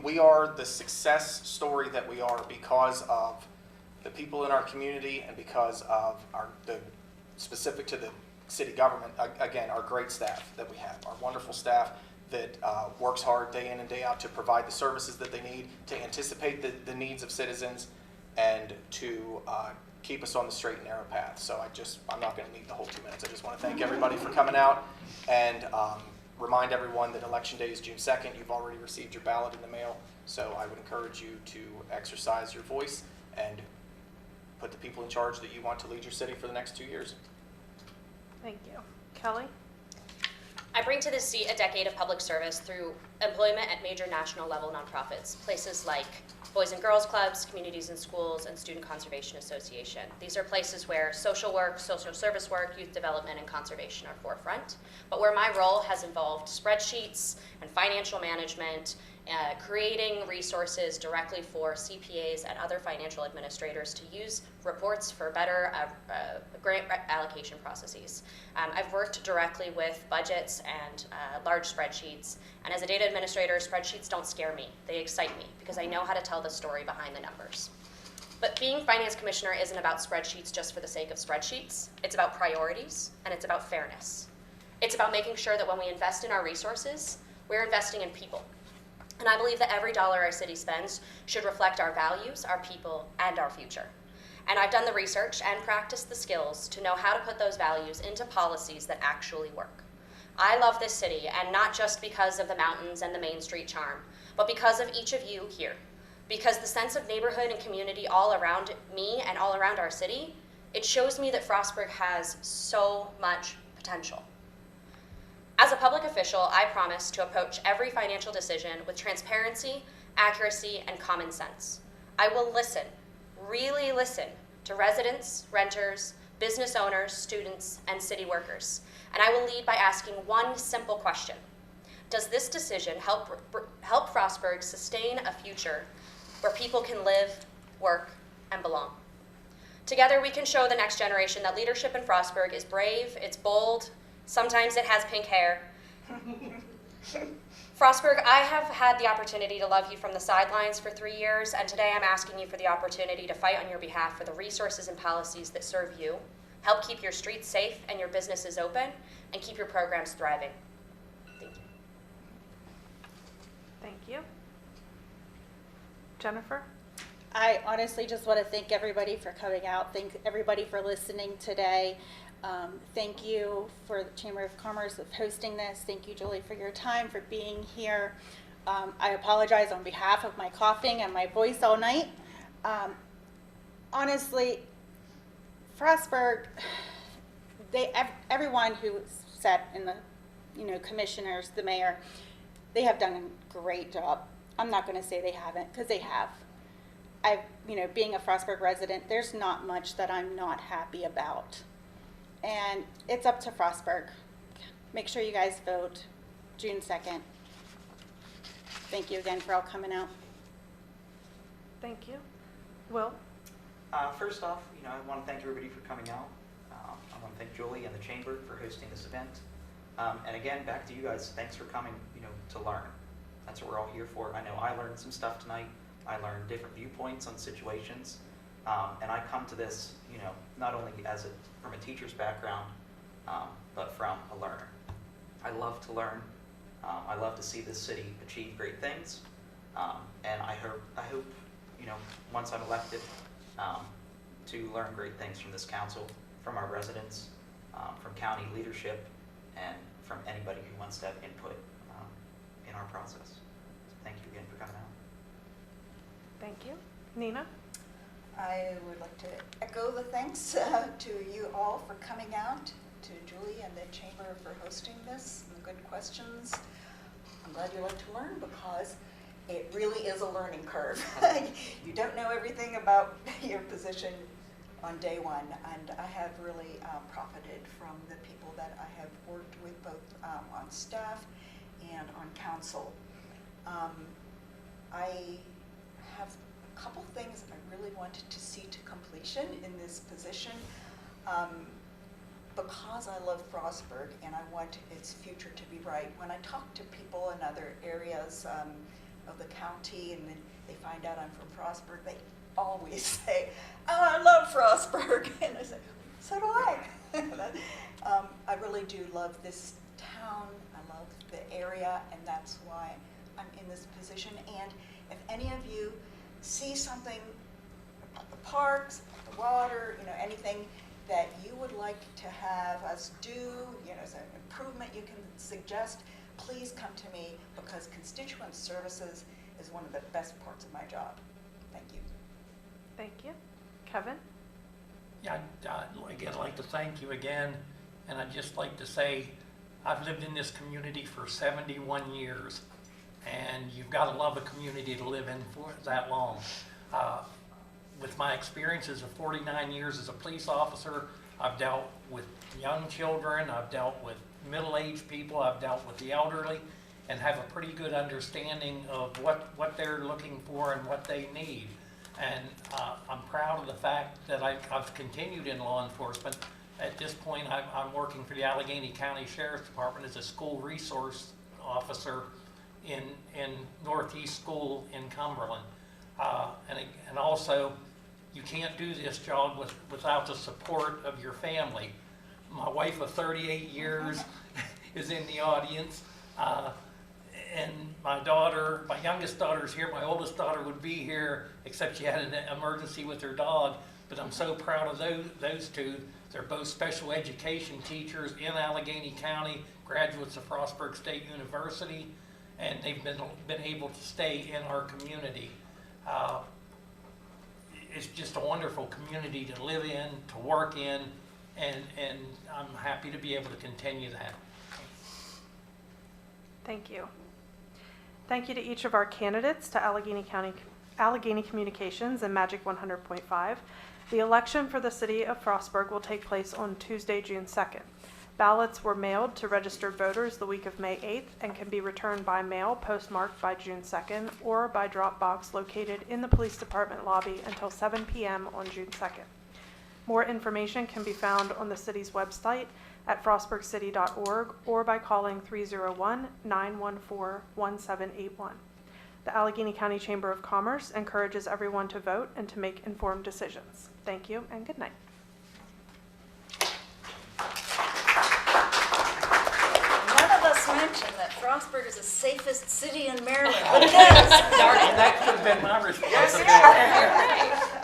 Speaker 1: we are the success story that we are because of the people in our community and because of the specific to the city government, again, our great staff that we have, our wonderful staff that works hard day in and day out to provide the services that they need, to anticipate the needs of citizens, and to keep us on the straight and narrow path. So I'm not going to need the whole 2 minutes. I just want to thank everybody for coming out and remind everyone that Election Day is June 2nd. You've already received your ballot in the mail, so I would encourage you to exercise your voice and put the people in charge that you want to lead your city for the next 2 years.
Speaker 4: Thank you. Kelly?
Speaker 7: I bring to this seat a decade of public service through employment at major national level nonprofits, places like Boys and Girls Clubs, Communities in Schools, and Student Conservation Association. These are places where social work, social service work, youth development, and conservation are forefront, but where my role has involved spreadsheets and financial management, creating resources directly for CPAs and other financial administrators to use reports for better grant allocation processes. I've worked directly with budgets and large spreadsheets, and as a data administrator, spreadsheets don't scare me. They excite me because I know how to tell the story behind the numbers. But being finance commissioner isn't about spreadsheets just for the sake of spreadsheets. It's about priorities, and it's about fairness. It's about making sure that when we invest in our resources, we're investing in people. And I believe that every dollar our city spends should reflect our values, our people, and our future. And I've done the research and practiced the skills to know how to put those values into policies that actually work. I love this city, and not just because of the mountains and the Main Street charm, but because of each of you here. Because the sense of neighborhood and community all around me and all around our city, it shows me that Frostburg has so much potential. As a public official, I promise to approach every financial decision with transparency, accuracy, and common sense. I will listen, really listen, to residents, renters, business owners, students, and city workers. And I will lead by asking one simple question. Does this decision help Frostburg sustain a future where people can live, work, and belong? Together, we can show the next generation that leadership in Frostburg is brave, it's bold, sometimes it has pink hair. Frostburg, I have had the opportunity to love you from the sidelines for 3 years, and today I'm asking you for the opportunity to fight on your behalf for the resources and policies that serve you, help keep your streets safe and your businesses open, and keep your programs thriving. Thank you.
Speaker 4: Thank you. Jennifer?
Speaker 8: I honestly just want to thank everybody for coming out. Thank everybody for listening today. Thank you for the Chamber of Commerce of hosting this. Thank you, Julie, for your time, for being here. I apologize on behalf of my coughing and my voice all night. Honestly, Frostburg, everyone who sat in the, commissioners, the mayor, they have done a great job. I'm not going to say they haven't, because they have. Being a Frostburg resident, there's not much that I'm not happy about. And it's up to Frostburg. Make sure you guys vote June 2nd. Thank you again for all coming out.
Speaker 4: Thank you. Will?
Speaker 5: First off, I want to thank everybody for coming out. I want to thank Julie and the Chamber for hosting this event. And again, back to you guys, thanks for coming, to learn. That's what we're all here for. I know I learned some stuff tonight. I learned different viewpoints on situations. And I come to this, not only from a teacher's background, but from a learner. I love to learn. I love to see this city achieve great things. And I hope, once I'm elected, to learn great things from this council, from our residents, from county leadership, and from anybody who wants to have input in our process. So thank you again for coming out.
Speaker 4: Thank you. Nina?
Speaker 2: I would like to echo the thanks to you all for coming out, to Julie and the Chamber for hosting this, and the good questions. I'm glad you like to learn, because it really is a learning curve. You don't know everything about your position on day one, and I have really profited from the people that I have worked with, both on staff and on council. I have a couple things that I really wanted to see to completion in this position, because I love Frostburg and I want its future to be bright. When I talk to people in other areas of the county and then they find out I'm from Frostburg, they always say, "Oh, I love Frostburg," and I say, "So do I." I really do love this town. I love the area, and that's why I'm in this position. And if any of you see something about the parks, about the water, anything that you would like to have us do, as an improvement you can suggest, please come to me, because constituent services is one of the best parts of my job. Thank you.
Speaker 4: Thank you. Kevin?
Speaker 6: Yeah, I'd like to thank you again, and I'd just like to say I've lived in this community for 71 years, and you've got to love a community to live in for that long. With my experiences of 49 years as a police officer, I've dealt with young children, I've dealt with middle-aged people, I've dealt with the elderly, and have a pretty good understanding of what they're looking for and what they need. And I'm proud of the fact that I've continued in law enforcement. At this point, I'm working for the Allegheny County Sheriff's Department as a school resource officer in Northeast School in Cumberland. And also, you can't do this job without the support of your family. My wife of 38 years is in the audience. And my daughter, my youngest daughter's here, my oldest daughter would be here, except she had an emergency with her dog. But I'm so proud of those two. They're both special education teachers in Allegheny County, graduates of Frostburg State University, and they've been able to stay in our community. It's just a wonderful community to live in, to work in, and I'm happy to be able to continue that.
Speaker 4: Thank you. Thank you to each of our candidates, to Allegheny Communications and Magic 100.5. The election for the City of Frostburg will take place on Tuesday, June 2nd. Ballots were mailed to registered voters the week of May 8th and can be returned by mail postmarked by June 2nd or by drop box located in the Police Department lobby until 7 p.m. on June 2nd. More information can be found on the city's website at frostburgcity.org or by calling 301-914-1781. The Allegheny County Chamber of Commerce encourages everyone to vote and to make informed decisions. Thank you and good night.
Speaker 2: None of us mentioned that Frostburg is the safest city in Maryland, but it is.
Speaker 6: Darn it, that could have been my responsibility.